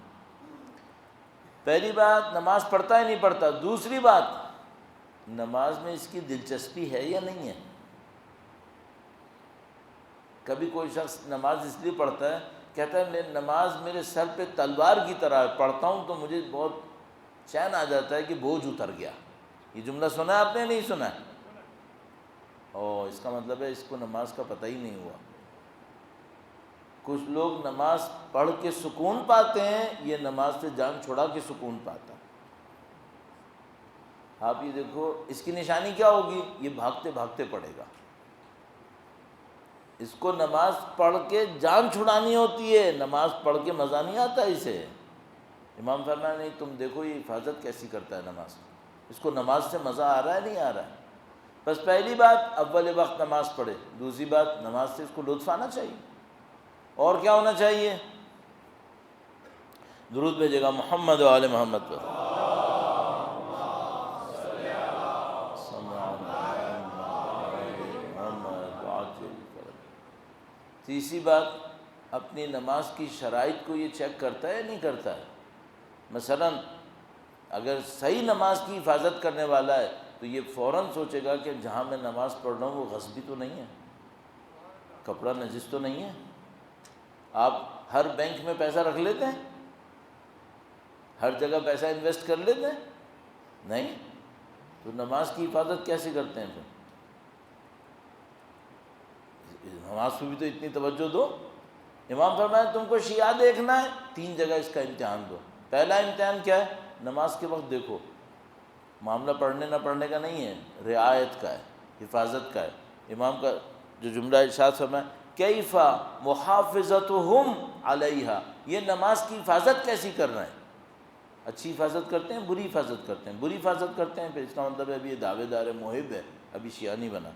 پہلی بات نماز پڑھتا ہے نہیں پڑھتا۔ دوسری بات نماز میں اس کی دلچسپی ہے یا نہیں ہے۔ کبھی کوئی شخص نماز اس لیے پڑھتا ہے، کہتا ہے میں نماز میرے سر پہ تلوار کی طرح ہے، پڑھتا ہوں تو مجھے بہت چین آ جاتا ہے کہ بوجھ اتر گیا۔ یہ جملہ سنا ہے آپ نے نہیں سنا ہے؟ اور اس کا مطلب ہے اس کو نماز کا پتہ ہی نہیں ہوا۔ کچھ لوگ نماز پڑھ کے سکون پاتے ہیں، یہ نماز سے جان چھڑا کے سکون پاتا ہے۔ آپ یہ دیکھو اس کی نشانی کیا ہوگی؟ یہ بھاگتے بھاگتے پڑھے گا۔ اس کو نماز پڑھ کے جان چھڑانی ہوتی ہے، نماز پڑھ کے مزہ نہیں آتا اسے۔ امام فرمایا نہیں، تم دیکھو یہ حفاظت کیسی کرتا ہے نماز، اس کو نماز سے مزہ آ رہا ہے نہیں آ رہا ہے۔ بس پہلی بات اول وقت نماز پڑھے، دوسری بات نماز سے اس کو لطف آنا چاہیے۔ اور کیا ہونا چاہیے؟ درود بھیجے گا محمد و آل محمد پر۔ تیسری بات اپنی نماز کی شرائط کو یہ چیک کرتا ہے یا نہیں کرتا ہے۔ مثلا اگر صحیح نماز کی حفاظت کرنے والا ہے تو یہ فوراً سوچے گا کہ جہاں میں نماز پڑھ رہا ہوں وہ غصبی تو نہیں ہے، کپڑا نجس تو نہیں ہے۔ آپ ہر بینک میں پیسہ رکھ لیتے ہیں، ہر جگہ پیسہ انویسٹ کر لیتے ہیں؟ نہیں، تو نماز کی حفاظت کیسے کرتے ہیں پھر؟ نماز پہ بھی تو اتنی توجہ دو. امام فرمایا تم کو شیعہ دیکھنا ہے 3 جگہ اس کا امتحان دو. پہلا امتحان کیا ہے؟ نماز کے وقت دیکھو. معاملہ پڑھنے نہ پڑھنے کا نہیں ہے، رعایت کا ہے، حفاظت کا ہے. امام کا جو جملہ ارشاد فرمایا کیف محافظتہم علیہا، یہ نماز کی حفاظت کیسی کر رہے ہیں؟ اچھی حفاظت کرتے ہیں، بری حفاظت کرتے ہیں. بری حفاظت کرتے ہیں پھر اس کا مطلب ہے ابھی یہ دعوے دار محب ہے، ابھی شیعہ نہیں بنا.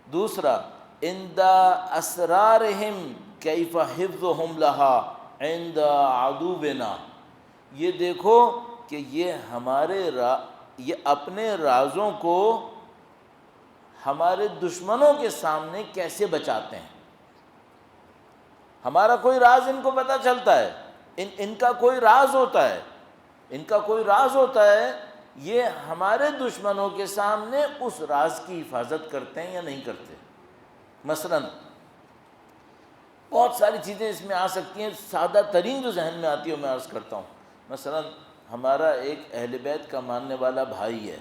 دوسرا عند اسرارہم کیف حفظہم لہا عند عدونا، یہ دیکھو کہ یہ یہ اپنے رازوں کو ہمارے دشمنوں کے سامنے کیسے بچاتے ہیں. ہمارا کوئی راز ان کو پتہ چلتا ہے، ان کا کوئی راز ہوتا ہے، ان کا کوئی راز ہوتا ہے، یہ ہمارے دشمنوں کے سامنے اس راز کی حفاظت کرتے ہیں یا نہیں کرتے. مثلا بہت ساری چیزیں اس میں آ سکتی ہیں، سادہ ترین جو ذہن میں آتی ہے میں عرض کرتا ہوں. مثلا ہمارا ایک اہل بیت کا ماننے والا بھائی ہے،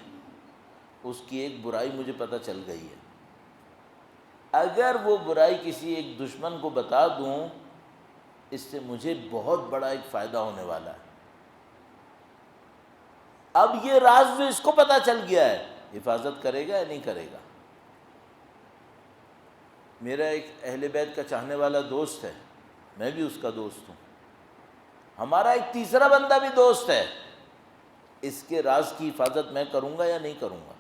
اس کی ایک برائی مجھے پتہ چل گئی ہے. اگر وہ برائی کسی ایک دشمن کو بتا دوں، اس سے مجھے بہت بڑا ایک فائدہ ہونے والا ہے. اب یہ راز جو اس کو پتہ چل گیا ہے، حفاظت کرے گا یا نہیں کرے گا؟ میرا ایک اہل بیت کا چاہنے والا دوست ہے، میں بھی اس کا دوست ہوں. ہمارا ایک تیسرا بندہ بھی دوست ہے، اس کے راز کی حفاظت میں کروں گا یا نہیں کروں گا؟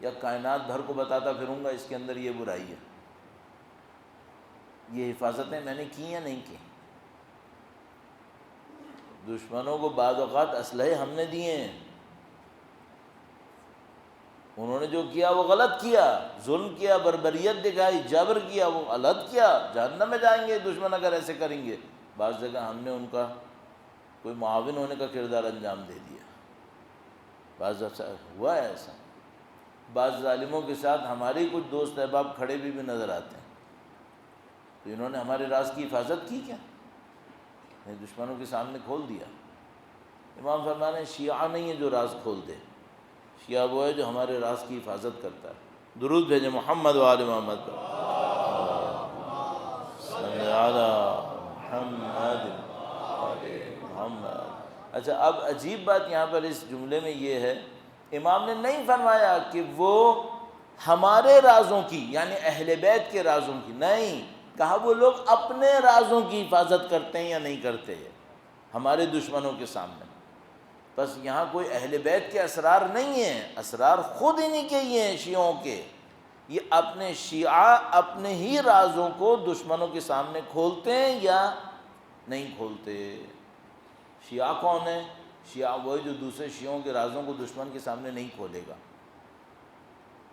یا کائنات بھر کو بتاتا پھروں گا اس کے اندر یہ برائی ہے؟ یہ حفاظتیں میں نے کی یا نہیں کی؟ دشمنوں کو بعض اوقات اسلحے ہم نے دیے ہیں، انہوں نے جو کیا وہ غلط کیا، ظلم کیا، بربریت دکھائی، جبر کیا، وہ غلط کیا، جہنم میں جائیں گے دشمن اگر ایسے کریں گے. بعض جگہ ہم نے ان کا کوئی معاون ہونے کا کردار انجام دے دیا. بعض ہوا ہے ایسا. بعض ظالموں کے ساتھ ہمارے ہی کچھ دوست احباب کھڑے بھی نظر آتے ہیں، تو انہوں نے ہمارے راز کی حفاظت کی کیا؟ دشمنوں کے سامنے کھول دیا. امام فرمانے شیعہ نہیں ہے جو راز کھول دے، شیعہ وہ ہے جو ہمارے راز کی حفاظت کرتا ہے. درود بھیجیں محمد و آل محمد پر. صلی علی محمد محمد. اچھا، اب عجیب بات یہاں پر اس جملے میں یہ ہے، امام نے نہیں فرمایا کہ وہ ہمارے رازوں کی یعنی اہل بیت کے رازوں کی، نہیں کہا وہ لوگ اپنے رازوں کی حفاظت کرتے ہیں یا نہیں کرتے ہمارے دشمنوں کے سامنے. بس یہاں کوئی اہل بیت کے اسرار نہیں ہیں، اسرار خود انہی کے ہی ہیں شیعوں کے. یہ اپنے شیعہ اپنے ہی رازوں کو دشمنوں کے سامنے کھولتے ہیں یا نہیں کھولتے. شیعہ کون ہے؟ شیعہ وہ ہے جو دوسرے شیعوں کے رازوں کو دشمن کے سامنے نہیں کھولے گا.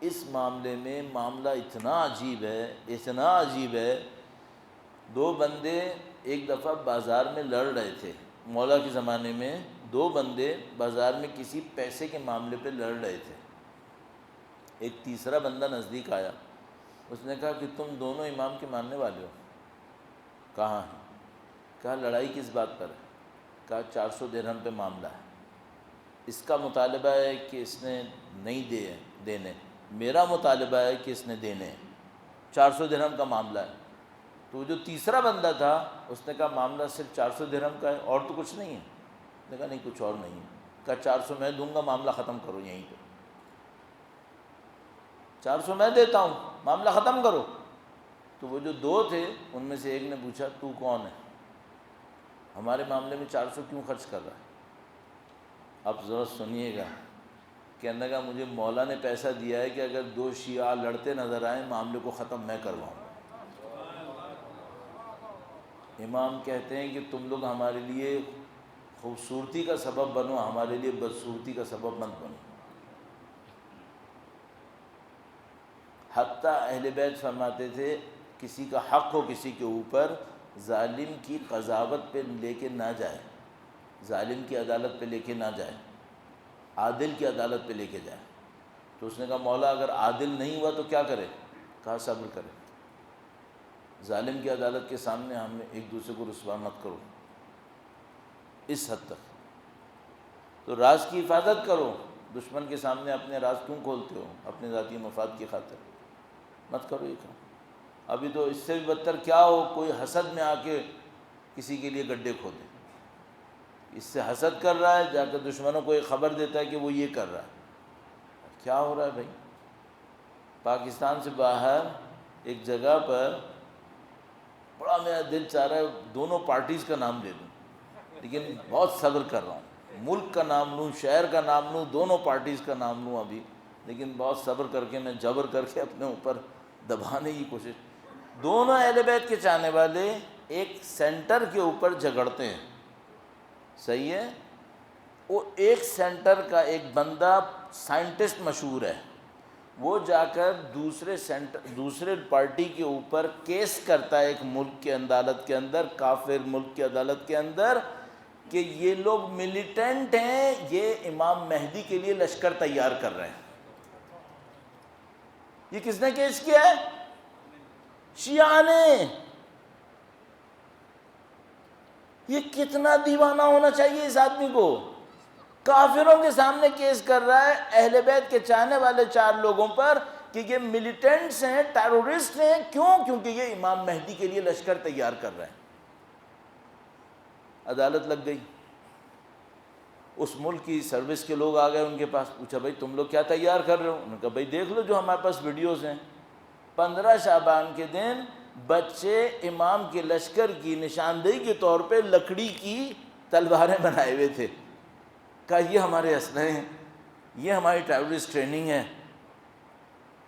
اس معاملے میں معاملہ اتنا عجیب ہے، اتنا عجیب ہے. 2 بندے ایک دفعہ بازار میں لڑ رہے تھے، مولا کے زمانے میں 2 بندے بازار میں کسی پیسے کے معاملے پہ لڑ رہے تھے. ایک تیسرا بندہ نزدیک آیا، اس نے کہا کہ تم دونوں امام کے ماننے والے ہو؟ کہاں ہیں؟ کہا لڑائی کس بات پر ہے؟ کہا 400 درہم پہ معاملہ ہے، اس کا مطالبہ ہے کہ اس نے نہیں دینے، میرا مطالبہ ہے کہ اس نے دینے ہیں، 400 درہم کا معاملہ ہے. تو جو تیسرا بندہ تھا اس نے کہا معاملہ صرف 400 درہم کا ہے اور تو کچھ نہیں ہے؟ اس نے کہا نہیں کچھ اور نہیں ہے. کہا 400 میں دوں گا، معاملہ ختم کرو یہیں پہ. 400 میں دیتا ہوں، معاملہ ختم کرو. تو وہ جو 2 تھے ان میں سے ایک نے پوچھا تو کون ہے؟ ہمارے معاملے میں 400 کیوں خرچ کر رہا ہے؟ اب ذرا سنیے گا. کہنے لگا مجھے مولا نے پیسہ دیا ہے کہ اگر 2 شیعہ لڑتے نظر آئیں معاملے کو ختم میں کرواؤں. امام کہتے ہیں کہ تم لوگ ہمارے لیے خوبصورتی کا سبب بنو، ہمارے لیے بدصورتی کا سبب مت بنو. حتیٰ اہل بیت فرماتے تھے کسی کا حق ہو کسی کے اوپر، ظالم کی قضاوت پہ لے کے نہ جائے، ظالم کی عدالت پہ لے کے نہ جائے، عادل کی عدالت پہ لے کے جائے. تو اس نے کہا مولا اگر عادل نہیں ہوا تو کیا کرے؟ کہا صبر کرے، ظالم کی عدالت کے سامنے ہم ایک دوسرے کو رسوا مت کرو. اس حد تک. تو راز کی حفاظت کرو، دشمن کے سامنے اپنے راز کیوں کھولتے ہو؟ اپنے ذاتی مفاد کی خاطر مت کرو یہ کام. ابھی تو اس سے بھی بدتر کیا ہو، کوئی حسد میں آ کے کسی کے لیے گڈھے کھودے، اس سے حسد کر رہا ہے، جا کے دشمنوں کو ایک خبر دیتا ہے کہ وہ یہ کر رہا ہے۔ کیا ہو رہا ہے بھائی؟ پاکستان سے باہر ایک جگہ پر بڑا میرا دل چاہ رہا ہے دونوں پارٹیز کا نام لے لوں، لیکن بہت صبر کر رہا ہوں، ملک کا نام لوں، شہر کا نام لوں، دونوں پارٹیز کا نام لوں ابھی، لیکن بہت صبر کر کے میں جبر کر کے اپنے اوپر دبانے کی کوشش۔ دونوں اہل بیت کے چاہنے والے ایک سینٹر کے اوپر جھگڑتے ہیں، صحیح ہے؟ وہ ایک سینٹر کا ایک بندہ سائنٹسٹ مشہور ہے، وہ جا کر دوسرے پارٹی کے اوپر کیس کرتا ہے ایک ملک کے عدالت کے اندر، کافر ملک کی عدالت کے اندر، کہ یہ لوگ ملیٹنٹ ہیں، یہ امام مہدی کے لیے لشکر تیار کر رہے ہیں۔ یہ کس نے کیس کیا ہے؟ شیعہ نے۔ یہ کتنا دیوانہ ہونا چاہیے اس آدمی کو، کافروں کے سامنے کیس کر رہا ہے اہل بیت کے چاہنے والے 4 لوگوں پر کہ یہ ملیٹنٹس ہیں، ٹیرورسٹ ہیں۔ کیوں؟ کیونکہ یہ امام مہدی کے لیے لشکر تیار کر رہے ہیں۔ عدالت لگ گئی، اس ملک کی سروس کے لوگ آ گئے ان کے پاس، پوچھا بھائی تم لوگ کیا تیار کر رہے ہو؟ انہوں نے کہا بھائی دیکھ لو جو ہمارے پاس ویڈیوز ہیں، 15 شعبان کے دن بچے امام کے لشکر کی نشاندہی کے طور پہ لکڑی کی تلواریں بنائے ہوئے تھے۔ کہا یہ ہمارے اسلحے ہیں، یہ ہماری ٹیرورسٹ ٹریننگ ہے۔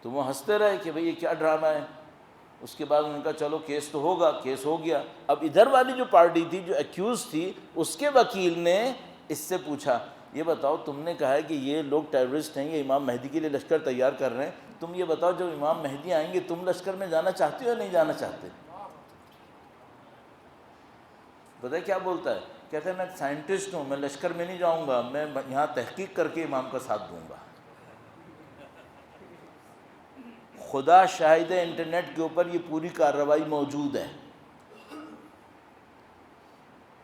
تو وہ ہنستے رہے کہ بھئی یہ کیا ڈرامہ ہے۔ اس کے بعد انہوں نے کہا چلو کیس تو ہوگا، کیس ہو گیا۔ اب ادھر والی جو پارٹی تھی جو ایکیوز تھی، اس کے وکیل نے اس سے پوچھا یہ بتاؤ تم نے کہا ہے کہ یہ لوگ ٹیرورسٹ ہیں، یہ امام مہدی کے لیے لشکر تیار کر رہے ہیں، تم یہ بتاؤ جب امام مہدی آئیں گے تم لشکر میں جانا چاہتے ہو یا نہیں جانا چاہتے؟ پتہ ہے کیا بولتا ہے؟ کہتا ہے میں سائنٹسٹ ہوں، میں لشکر میں نہیں جاؤں گا، میں یہاں تحقیق کر کے امام کا ساتھ دوں گا۔ خدا شاہد ہے انٹرنیٹ کے اوپر یہ پوری کارروائی موجود ہے،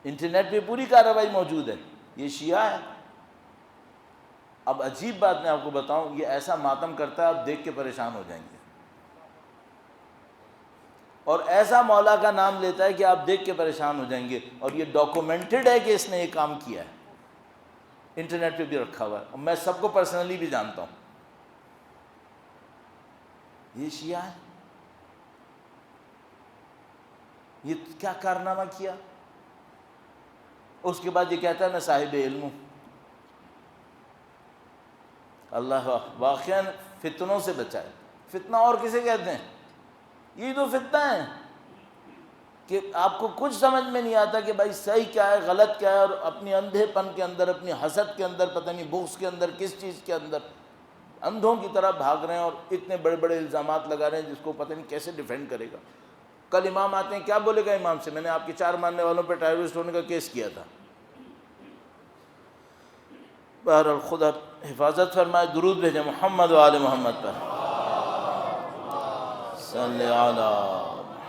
انٹرنیٹ پہ پوری کارروائی موجود ہے۔ یہ شیعہ ہے۔ اب عجیب بات میں آپ کو بتاؤں، یہ ایسا ماتم کرتا ہے آپ دیکھ کے پریشان ہو جائیں گے، اور ایسا مولا کا نام لیتا ہے کہ آپ دیکھ کے پریشان ہو جائیں گے، اور یہ ڈاکومنٹڈ ہے کہ اس نے یہ کام کیا ہے، انٹرنیٹ پہ بھی رکھا ہوا ہے، اور میں سب کو پرسنلی بھی جانتا ہوں۔ یہ شیعہ ہے، یہ کیا کارنامہ کیا۔ اس کے بعد یہ کہتا ہے میں صاحب علم ہوں۔ اللہ واقعاً فتنوں سے بچائے۔ فتنہ اور کسے کہتے ہیں؟ یہ تو فتنہ ہے کہ آپ کو کچھ سمجھ میں نہیں آتا کہ بھائی صحیح کیا ہے غلط کیا ہے، اور اپنی اندھے پن کے اندر، اپنی حسد کے اندر، پتہ نہیں بغض کے اندر، کس چیز کے اندر اندھوں کی طرح بھاگ رہے ہیں، اور اتنے بڑے بڑے الزامات لگا رہے ہیں جس کو پتہ نہیں کیسے ڈیفینڈ کرے گا۔ کل امام آتے ہیں، کیا بولے گا امام سے؟ میں نے آپ کے 4 ماننے والوں پہ ٹیررسٹ ہونے کا کیس کیا تھا۔ بہرحال خدا حفاظت فرمائے، درود بھیجیں محمد و آل محمد پر، صلی علی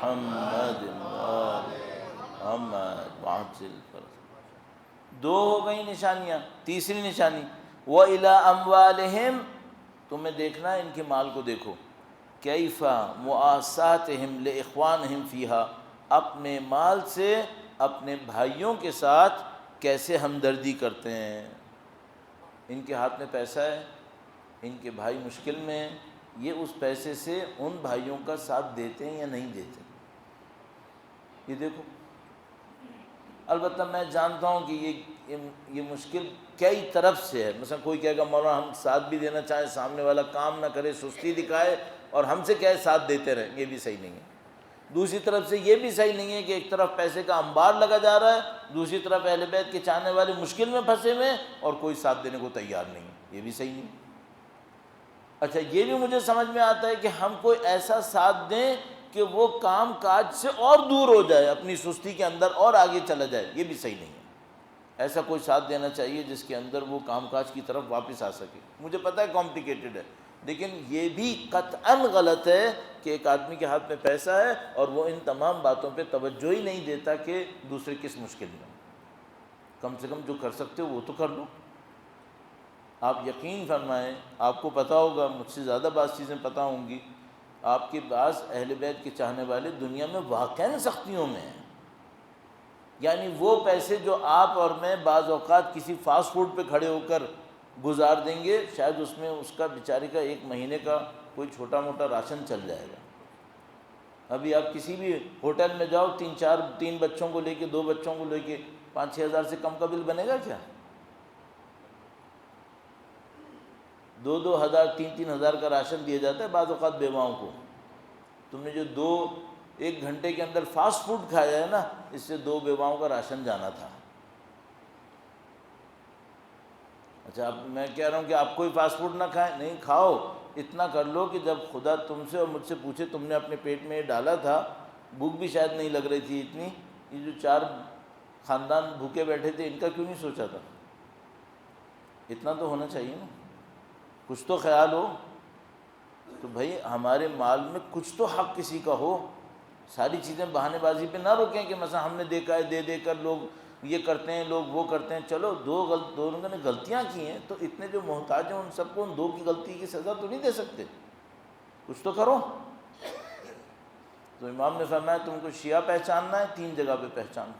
محمد آل محمد وعجل فرج۔ 2 ہو گئی نشانیاں۔ تیسری نشانی وَإِلَىٰ أَمْوَالِهِمْ، تمہیں دیکھنا ہے ان کے مال کو دیکھو، کیفَ مُؤَاسَاتِهِمْ لِإِخْوَانِهِمْ فِيهَا، اپنے مال سے اپنے بھائیوں کے ساتھ کیسے ہمدردی کرتے ہیں۔ ان کے ہاتھ میں پیسہ ہے، ان کے بھائی مشکل میں ہیں، یہ اس پیسے سے ان بھائیوں کا ساتھ دیتے ہیں یا نہیں دیتے۔ یہ دیکھو، البتہ میں جانتا ہوں کہ یہ مشکل کئی طرف سے ہے۔ مثلا کوئی کہے گا مولانا ہم ساتھ بھی دینا چاہیں، سامنے والا کام نہ کرے، سستی دکھائے اور ہم سے کہے ساتھ دیتے رہیں، یہ بھی صحیح نہیں ہے۔ دوسری طرف سے یہ بھی صحیح نہیں ہے کہ ایک طرف پیسے کا انبار لگا جا رہا ہے، دوسری طرف اہل بیت کے چاہنے والے مشکل میں پھنسے ہوئے ہیں اور کوئی ساتھ دینے کو تیار نہیں ہے، یہ بھی صحیح نہیں۔ اچھا یہ بھی مجھے سمجھ میں آتا ہے کہ ہم کوئی ایسا ساتھ دیں کہ وہ کام کاج سے اور دور ہو جائے، اپنی سستی کے اندر اور آگے چلا جائے، یہ بھی صحیح نہیں ہے۔ ایسا کوئی ساتھ دینا چاہیے جس کے اندر وہ کام کاج کی طرف واپس آ سکے۔ مجھے پتہ ہے کمپلیکیٹڈ ہے، لیکن یہ بھی قطعاً غلط ہے کہ ایک آدمی کے ہاتھ میں پیسہ ہے اور وہ ان تمام باتوں پہ توجہ ہی نہیں دیتا کہ دوسرے کس مشکل میں۔ کم سے کم جو کر سکتے ہو وہ تو کر لو۔ آپ یقین فرمائیں، آپ کو پتہ ہوگا، مجھ سے زیادہ بعض چیزیں پتہ ہوں گی، آپ کے بعض اہل بیت کے چاہنے والے دنیا میں واقعاً سختیوں میں ہیں، یعنی وہ پیسے جو آپ اور میں بعض اوقات کسی فاسٹ فوڈ پہ کھڑے ہو کر گزار دیں گے، شاید اس میں اس کا بیچارے کا ایک مہینے کا کوئی چھوٹا موٹا راشن چل جائے گا۔ ابھی آپ کسی بھی ہوٹل میں جاؤ، تین بچوں کو لے کے، 2 بچوں کو لے کے 5-6 ہزار سے کم کا بل بنے گا کیا؟ 2-2 ہزار 3-3 ہزار کا راشن دیا جاتا ہے بعض اوقات بیواؤں کو۔ تم نے جو 1 گھنٹے کے اندر فاسٹ فوڈ کھایا ہے نا، اس سے 2 بیواؤں کا راشن جانا تھا۔ اچھا میں کہہ رہا ہوں کہ آپ کوئی فاسٹ فوڈ نہ کھائیں، نہیں کھاؤ، اتنا کر لو کہ جب خدا تم سے اور مجھ سے پوچھے تم نے اپنے پیٹ میں یہ ڈالا تھا، بھوک بھی شاید نہیں لگ رہی تھی اتنی، یہ جو 4 خاندان بھوکے بیٹھے تھے ان کا کیوں نہیں سوچا تھا؟ اتنا تو ہونا چاہیے نا، کچھ تو خیال ہو۔ تو بھائی ہمارے مال میں کچھ تو حق کسی کا ہو، ساری چیزیں بہانے بازی پہ نہ روکیں کہ مثلا ہم نے دیکھا ہے دے کر لوگ یہ کرتے ہیں، لوگ وہ کرتے ہیں۔ چلو دونوں نے غلطیاں کی ہیں تو اتنے جو محتاج ہیں ان سب کو ان 2 کی غلطی کی سزا تو نہیں دے سکتے، کچھ تو کرو۔ تو امام نے فرمایا تم کو شیعہ پہچاننا ہے، 3 جگہ پہ پہچانو۔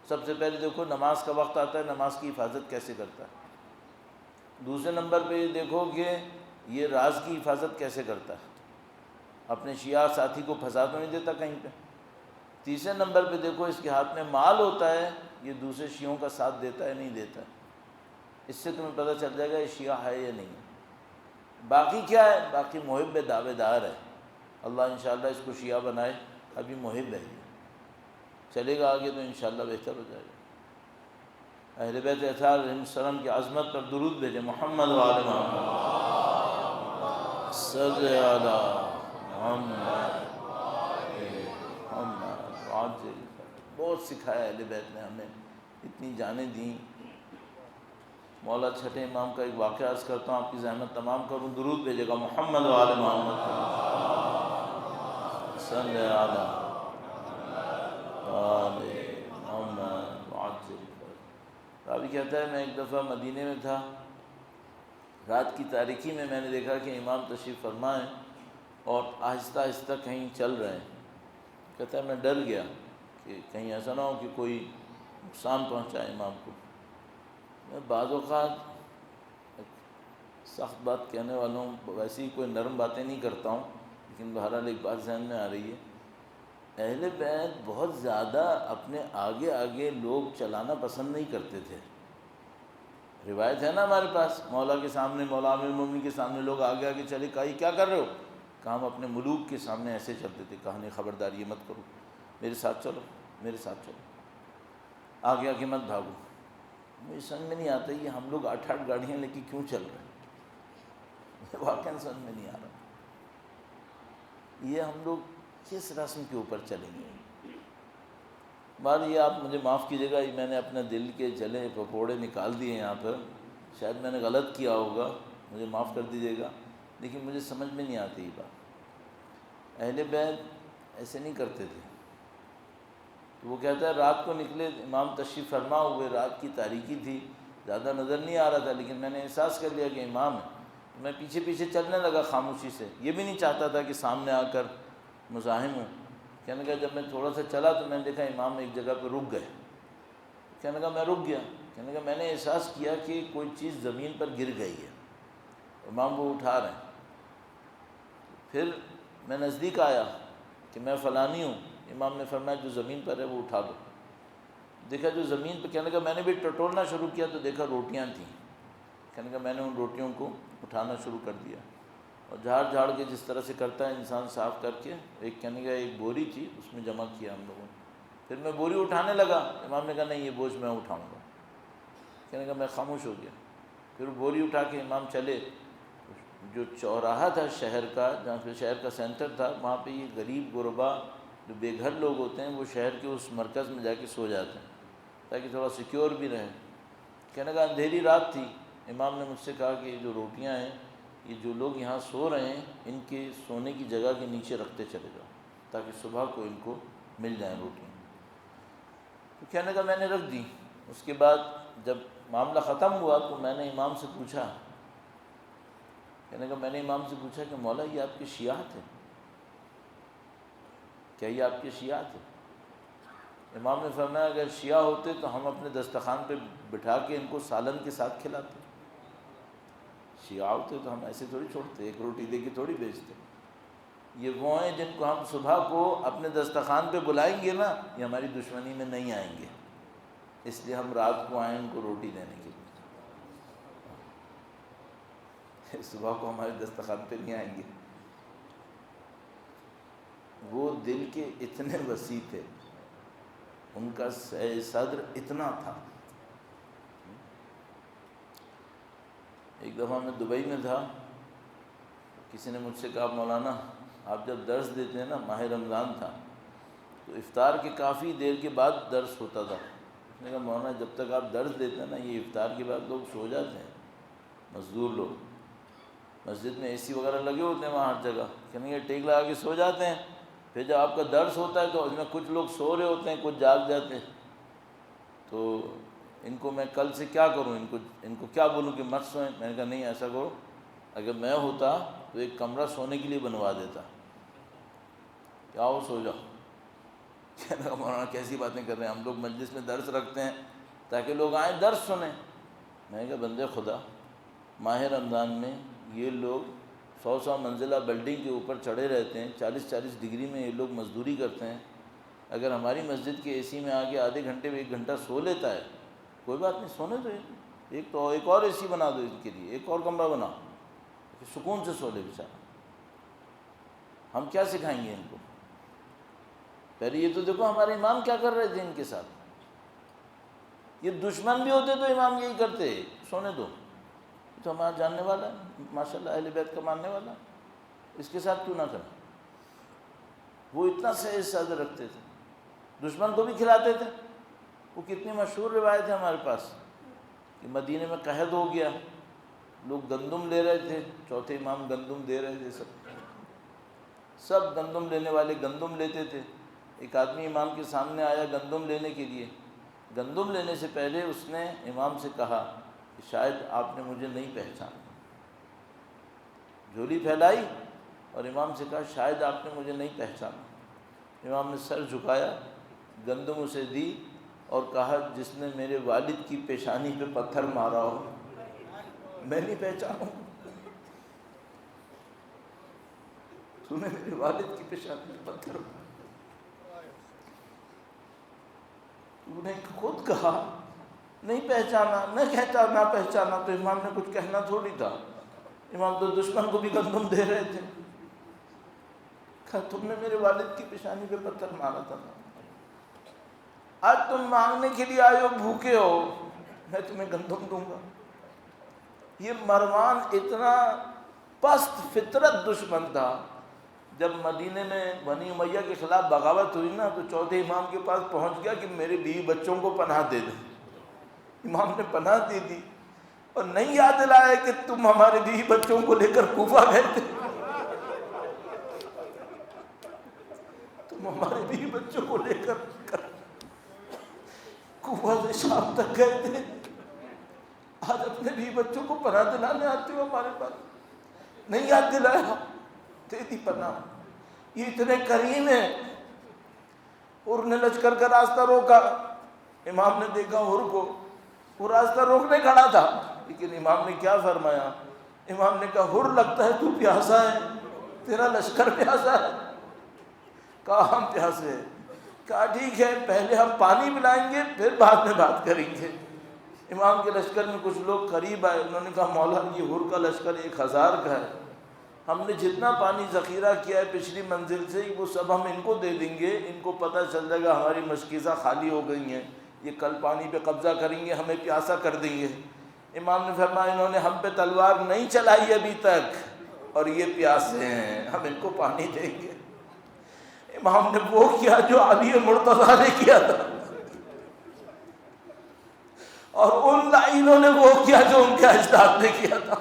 سب سے پہلے دیکھو نماز کا وقت آتا ہے، نماز کی حفاظت کیسے کرتا ہے۔ دوسرے نمبر پہ یہ دیکھو کہ یہ راز کی حفاظت کیسے کرتا ہے، اپنے شیعہ ساتھی کو پھنسا تو نہیں دیتا کہیں پہ۔ تیسرے نمبر پہ دیکھو اس کے ہاتھ میں مال ہوتا ہے، یہ دوسرے شیعوں کا ساتھ دیتا ہے نہیں دیتا ہے، اس سے تمہیں پتہ چل جائے گا یہ شیعہ ہے یا نہیں ہے۔ باقی کیا ہے؟ باقی محب دعوے دار ہے، اللہ انشاءاللہ اس کو شیعہ بنائے، ابھی محب ہے، یہ چلے گا آگے تو انشاءاللہ بہتر ہو جائے گا۔ اہل بیت اطہار علیہ السلام کی عظمت پر درود بھیجیں، محمد و آل محمد، صلی علی محمد محمد۔ بہت سکھایا اہل بیت نے ہمیں، اتنی جانیں دیں۔ مولا چھٹے امام کا ایک واقعہ عرض کرتا ہوں، آپ کی زحمت تمام کروں، درود بھیجے گا، محمد و آل محمد صلی علی آل محمد وعجل۔ راوی کہتا ہے میں ایک دفعہ مدینے میں تھا، رات کی تاریکی میں میں نے دیکھا کہ امام تشریف فرما ہے اور آہستہ آہستہ کہیں چل رہے ہیں۔ کہتا ہے میں ڈر گیا کہ کہیں ایسا نہ ہو کہ کوئی نقصان پہنچائے امام کو۔ میں بعض اوقات سخت بات کہنے والا ہوں، ویسے ہی کوئی نرم باتیں نہیں کرتا ہوں، لیکن بہرحال ایک بات ذہن میں آ رہی ہے، اہل بیت بہت زیادہ اپنے آگے آگے لوگ چلانا پسند نہیں کرتے تھے۔ روایت ہے نا ہمارے پاس، مولا کے سامنے، مولا امیر المومنین کے سامنے لوگ آگے آگے چلے، کہا یہ کیا کر رہے ہو؟ کہا ہم اپنے ملوک کے سامنے ایسے چلتے تھے، کہا نہیں خبردار یہ مت کرو، میرے ساتھ چلو، میرے ساتھ چلو، آگے آگے مت بھاگو۔ مجھے سمجھ میں نہیں آتا یہ ہم لوگ 8-8 گاڑیاں لے کے کیوں چل رہے ہیں، واقعاً سمجھ میں نہیں آ رہا، یہ ہم لوگ کس رسم کے اوپر چلیں گے؟ بعد یہ آپ مجھے معاف کیجیے گا، میں نے اپنے دل کے جلے پکوڑے نکال دیے یہاں پر، شاید میں نے غلط کیا ہوگا، مجھے معاف کر دیجیے گا، لیکن مجھے سمجھ میں نہیں آتی یہ بات۔ اہل بیت ایسے نہیں کرتے تھے۔ تو وہ کہتا ہے رات کو نکلے، امام تشریف فرما ہوئے، رات کی تاریکی تھی، زیادہ نظر نہیں آ رہا تھا، لیکن میں نے احساس کر لیا کہ امام ہے، میں پیچھے پیچھے چلنے لگا خاموشی سے، یہ بھی نہیں چاہتا تھا کہ سامنے آ کر مزاحم ہوں۔ کہنے لگا جب میں تھوڑا سا چلا تو میں نے دیکھا امام ایک جگہ پہ رک گئے۔ کہنے لگا میں رک گیا، کہنے لگا میں نے احساس کیا کہ کوئی چیز زمین پر گر گئی ہے، امام وہ اٹھا رہے ہیں۔ پھر میں نزدیک آیا کہ میں فلانی ہوں، امام نے فرمایا جو زمین پر ہے وہ اٹھا دو۔ دیکھا جو زمین پہ، کہنے لگا میں نے بھی ٹٹولنا شروع کیا تو دیکھا روٹیاں تھیں، کہنے لگا میں نے ان روٹیوں کو اٹھانا شروع کر دیا، اور جھاڑ جھاڑ کے جس طرح سے کرتا ہے انسان صاف کر کے، ایک کہنے کا ایک بوری تھی اس میں جمع کیا ہم لوگوں نے۔ پھر میں بوری اٹھانے لگا، امام نے کہا نہیں یہ بوجھ میں اٹھاؤں گا، کہنے کا میں خاموش ہو گیا۔ پھر بوری اٹھا کے امام چلے، جو چوراہا تھا شہر کا، جہاں پہ شہر کا سینٹر تھا، وہاں پہ یہ غریب غربا جو بے گھر لوگ ہوتے ہیں وہ شہر کے اس مرکز میں جا کے سو جاتے ہیں تاکہ تھوڑا سیکیور بھی رہیں۔ کہنے کا اندھیری رات تھی، امام نے مجھ سے کہا کہ یہ جو روٹیاں ہیں یہ جو لوگ یہاں سو رہے ہیں ان کے سونے کی جگہ کے نیچے رکھتے چلے جاؤ تاکہ صبح کو ان کو مل جائیں روٹیاں۔ تو کہنے کا میں نے رکھ دی۔ اس کے بعد جب معاملہ ختم ہوا تو میں نے امام سے پوچھا، کہنے کا میں نے امام سے پوچھا کہ مولا یہ آپ کے شیعہ تھے؟ کیا یہ آپ کے شیعہ تھے؟ امام نے فرمایا اگر شیعہ ہوتے تو ہم اپنے دسترخوان پہ بٹھا کے ان کو سالن کے ساتھ کھلاتے، شیعہ ہوتے تو ہم ایسے تھوڑی چھوڑتے، ایک روٹی دے کے تھوڑی بیچتے۔ یہ وہ ہیں جن کو ہم صبح کو اپنے دسترخوان پہ بلائیں گے نا، یہ ہماری دشمنی میں نہیں آئیں گے، اس لیے ہم رات کو آئیں ان کو روٹی دینے کے لیے، صبح کو ہمارے دسترخوان پہ نہیں آئیں گے۔ وہ دل کے اتنے وسیع تھے، ان کا صدر اتنا تھا۔ ایک دفعہ میں دبئی میں تھا، کسی نے مجھ سے کہا مولانا آپ جب درس دیتے ہیں نا، ماہ رمضان تھا تو افطار کے کافی دیر کے بعد درس ہوتا تھا۔ اس نے کہا مولانا جب تک آپ درس دیتے ہیں نا، یہ افطار کے بعد لوگ سو جاتے ہیں، مزدور لوگ، مسجد میں اے سی وغیرہ لگے ہوتے ہیں وہاں ہر جگہ، کہیں یہ ٹیک لگا کے سو جاتے ہیں، پھر جب آپ کا درس ہوتا ہے تو اس میں کچھ لوگ سو رہے ہوتے ہیں، کچھ جاگ جاتے ہیں، تو ان کو میں کل سے کیا کروں، ان کو کیا بولوں کہ مت سوئیں؟ میں نے کہا نہیں ایسا کرو، اگر میں ہوتا تو ایک کمرہ سونے کے لیے بنوا دیتا، کہ آؤ سو جاؤ۔ کہنے لگا مولانا کیسی باتیں کر رہے ہیں، ہم لوگ مجلس میں درس رکھتے ہیں تاکہ لوگ آئیں درس سنیں۔ میں نے کہا بندے خدا، ماہ رمضان میں یہ لوگ 100 منزلہ بلڈنگ کے اوپر چڑھے رہتے ہیں، 40 ڈگری میں یہ لوگ مزدوری کرتے ہیں، اگر ہماری مسجد کے اے سی میں آ کے آدھے گھنٹے میں 1 گھنٹہ سو لیتا ہے، کوئی بات نہیں، سونے دو، ایک اور اے سی بنا دو ان کے لیے، ایک اور کمرہ بناؤ کہ سکون سے سو لے بیچارہ۔ ہم کیا سکھائیں گے ان کو؟ پہلے یہ تو دیکھو ہمارے امام کیا کر رہے تھے ان کے ساتھ، یہ دشمن بھی ہوتے تو امام یہی کرتے، سونے دو، تو ہمارا جاننے والا ہے ماشاءاللہ، اہل بیت کا ماننے والا، اس کے ساتھ کیوں نہ کریں؟ وہ اتنا سہج صدر رکھتے تھے، دشمن کو بھی کھلاتے تھے۔ وہ کتنی مشہور روایت ہے ہمارے پاس کہ مدینے میں قحط ہو گیا، لوگ گندم لے رہے تھے، چوتھے امام گندم دے رہے تھے، سب گندم لینے والے گندم لیتے تھے۔ ایک آدمی امام کے سامنے آیا گندم لینے کے لیے، گندم لینے سے پہلے اس نے امام سے کہا کہ شاید آپ نے مجھے نہیں پہچانا، جھولی پھیلائی اور امام سے کہا شاید آپ نے مجھے نہیں پہچانا۔ امام نے سر جھکایا، گندم اسے دی اور کہا جس نے میرے والد کی پیشانی پہ پتھر مارا ہو میں نہیں پہچانوں، تو نے میرے والد کی پیشانی پہ پتھر مارا۔ تو نے خود کہا نہیں پہچانا، نہ کہتا نہ پہچانا تو امام نے کچھ کہنا تھوڑی تھا، امام تو دشمن کو بھی گندم دے رہے تھے۔ کہا تم نے میرے والد کی پیشانی پہ پتھر مارا تھا، آج تم مانگنے کے لیے آئے ہو، بھوکے ہو، میں تمہیں گندم دوں گا۔ یہ مروان اتنا پست فطرت دشمن تھا، جب مدینے میں بنی امیہ کے خلاف بغاوت ہوئی نا تو چوتھے امام کے پاس پہنچ گیا کہ میرے بیوی بچوں کو پناہ دے دیں۔ امام نے پناہ دے دی اور نہیں یاد دلایا کہ تم ہمارے بیوی بچوں کو لے کر کوفہ گئے تھے، تم ہمارے بیوی بچوں کو لے کر کوفہ سے شام تک گئے تھے، آج اپنے بیوی بچوں کو پناہ دلانے آتے ہو ہمارے پاس، نہیں یاد دلایا، دے دی پناہ۔ یہ اتنے کریم ہیں۔ حر نے لشکر کا راستہ روکا، امام نے دیکھا حر کو، وہ راستہ روکنے کھڑا تھا، لیکن امام نے کیا فرمایا؟ امام نے کہا حر لگتا ہے تو پیاسا ہے، تیرا لشکر پیاسا ہے؟ کہا ہم پیاسے ہیں۔ کہا ٹھیک ہے، پہلے ہم پانی پلائیں گے پھر بعد میں بات کریں گے۔ امام کے لشکر میں کچھ لوگ قریب آئے، انہوں نے کہا مولا یہ حر کا لشکر 1000 کا ہے، ہم نے جتنا پانی ذخیرہ کیا ہے پچھلی منزل سے وہ سب ہم ان کو دے دیں گے، ان کو پتہ چل جائے گا ہماری مشکیزہ خالی ہو گئی ہیں، یہ کل پانی پہ قبضہ کریں گے، ہمیں پیاسا کر دیں گے۔ امام نے فرمایا انہوں نے ہم پہ تلوار نہیں چلائی ابھی تک اور یہ پیاسے ہیں، ہم ان کو پانی دیں گے۔ امام نے وہ کیا جو علی مرتضیٰ نے کیا تھا، اور ان لعینوں نے وہ کیا جو ان کے اجداد نے کیا تھا۔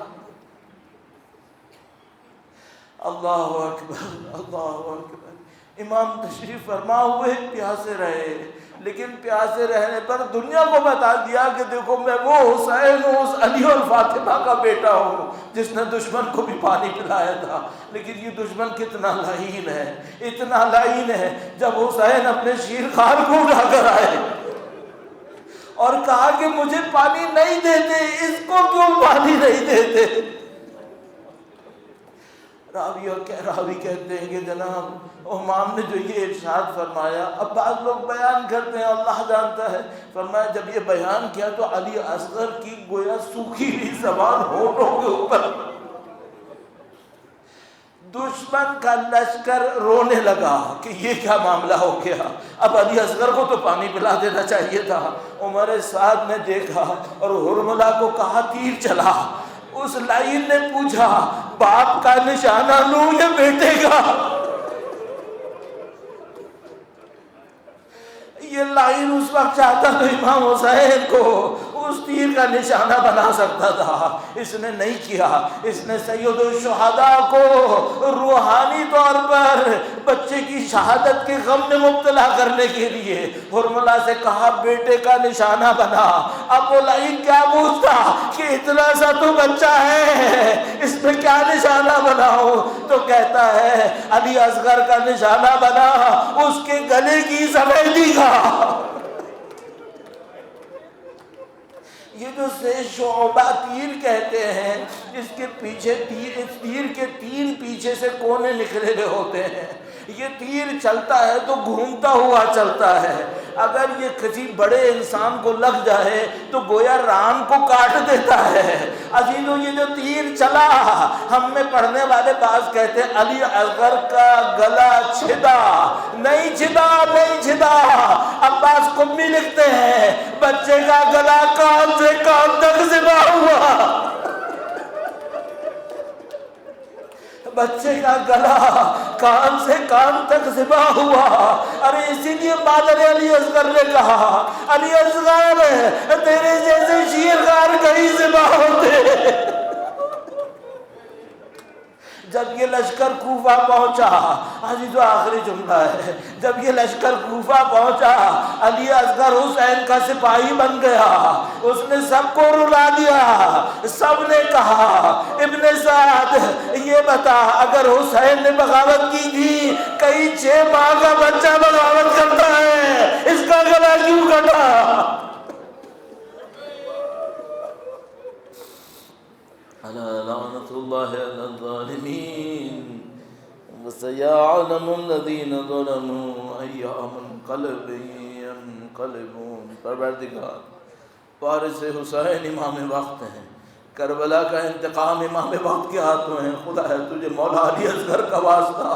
اللہ اکبر، اللہ اکبر۔ امام تشریف فرما ہوئے، پیاسے رہے، لیکن پیاسے رہنے پر دنیا کو بتا دیا کہ دیکھو میں وہ حسین ہوں، اس علی اور فاطمہ کا بیٹا ہوں جس نے دشمن کو بھی پانی پلایا تھا۔ لیکن یہ دشمن کتنا لعین ہے، اتنا لعین ہے، جب حسین اپنے شیر خوار کو اٹھا کر آئے اور کہا کہ مجھے پانی نہیں دیتے، اس کو کیوں پانی نہیں دیتے؟ راوی کہتے ہیں کہ جناب امام نے جو یہ ارشاد فرمایا، اب بعض لوگ بیان کرتے ہیں اللہ جانتا ہے، فرمایا جب یہ بیان کیا تو علی اصغر کی گویا سوکھی ہوئی زبان ہونٹوں کے اوپر، دشمن کا لشکر رونے لگا کہ یہ کیا معاملہ ہو گیا، اب علی اصغر کو تو پانی پلا دینا چاہیے تھا۔ عمر سعد نے دیکھا اور حرملہ کو کہا تیر چلا۔ اس لعین نے پوچھا باپ کا نشانہ لوں یا بیٹے کا؟ یہ لعین اس وقت چاہتا تو امام حسین کو اس تیر کا نشانہ بنا سکتا تھا، اس نے نہیں کیا۔ اس نے سید الشہداء کو روحانی طور پر بچے کی شہادت کے غم میں مبتلا کرنے کے لیے حرملہ سے کہا بیٹے کا نشانہ بنا۔ اب وہ لعین کیا پوچھتا کہ اتنا سا تو بچہ ہے، اس میں کیا نشانہ بناؤ؟ تو کہتا ہے علی اصغر کا نشانہ بنا، اس کے گلے کی سفیدی کا۔ یہ جو سے شعبہ تیر کہتے ہیں، اس کے پیچھے تیر کے تین پیچھے سے کونے نکلے ہوئے ہوتے ہیں۔ یہ تیر چلتا ہے تو گھومتا ہوا چلتا ہے، اگر یہ کسی بڑے انسان کو لگ جائے تو گویا ران کو کاٹ دیتا ہے۔ عزیزو یہ جو تیر چلا، ہم میں پڑھنے والے بعض کہتے ہیں علی اصغر کا گلا چھدا، نہیں چھدا، نہیں چھدا۔ عباس قمی لکھتے ہیں بچے کا گلا کان سے کان تک ذبح ہوا، بچے کا گلا کان سے کان تک ذبح ہوا۔ ارے اسی لیے مادر علی اصغر نے کہا علی اصغر تیرے جیسے شیرخوار کہیں ذبح ہوتے۔ جب یہ لشکر کوفہ پہنچا، عزیزو آخری جملہ ہے، جب یہ لشکر کوفہ پہنچا علی اصغر حسین کا سپاہی بن گیا، اس نے سب کو رلا دیا۔ سب نے کہا ابن سعد یہ بتا اگر حسین نے بغاوت کی تھی، کئی 6 ماہ کا بچہ بغاوت کرتا ہے، اس کا گلا کیوں کٹا؟ لعنت اللہ علی الظالمین وسيعلم الذین ظلموا أي منقلب ينقلبون۔ پروردگار وارث حسین امام وقت ہیں، کربلا کا انتقام امام وقت کے ہاتھوں ہیں۔ خدا ہے تجھے مولا علی اصغر کا واسطہ،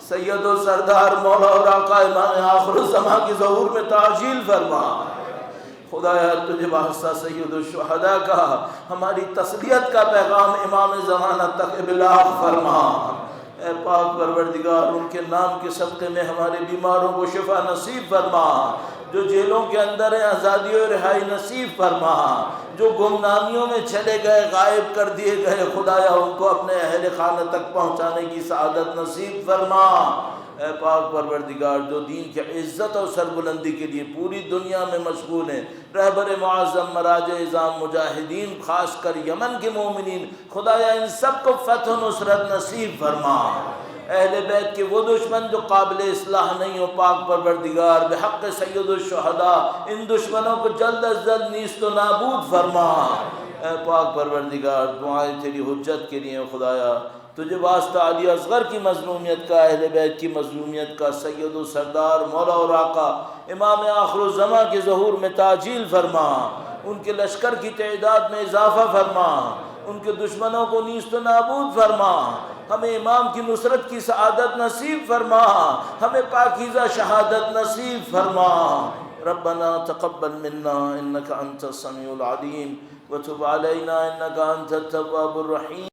سید و سردار مولا اور آقا امام آخر الزمان کی ظہور میں تعجیل فرما۔ خدایا تجھے واسطہ سید الشہداء کا ہماری تسلیت کا پیغام امام زمانہ تک ابلاغ فرما۔ اے پاک پروردگار ان کے نام کے صدقے میں ہمارے بیماروں کو شفا نصیب فرما، جو جیلوں کے اندر ہیں آزادی و رہائی نصیب فرما، جو گمنامیوں میں چلے گئے غائب کر دیے گئے خدایا ان کو اپنے اہل خانہ تک پہنچانے کی سعادت نصیب فرما۔ اے پاک پروردگار جو دین کی عزت اور سربلندی کے لیے پوری دنیا میں مشغول ہیں، رہبر معظم مراجع اعظام مجاہدین خاص کر یمن کے مومنین، خدایا ان سب کو فتح و نصرت نصیب فرما۔ اہل بیت کے وہ دشمن جو قابل اصلاح نہیں ہو، پاک پروردگار بحق سید الشہداء ان دشمنوں کو جلد از جلد نیست و نابود فرما۔ اے پاک پروردگار دعائیں تیری حجت کے لیے خدایا، تجھے واسطہ علی اصغر کی مظلومیت کا، اہل بیت کی مظلومیت کا، سید و سردار مولا اور آقا امام آخر الزمان کے ظہور میں تعجیل فرما، ان کے لشکر کی تعداد میں اضافہ فرما، ان کے دشمنوں کو نیست و نابود فرما، ہمیں امام کی نصرت کی سعادت نصیب فرما، ہمیں پاکیزہ شہادت نصیب فرما۔ ربنا تقبل منا انك انت السميع العليم وتب علينا انك انت التواب الرحيم۔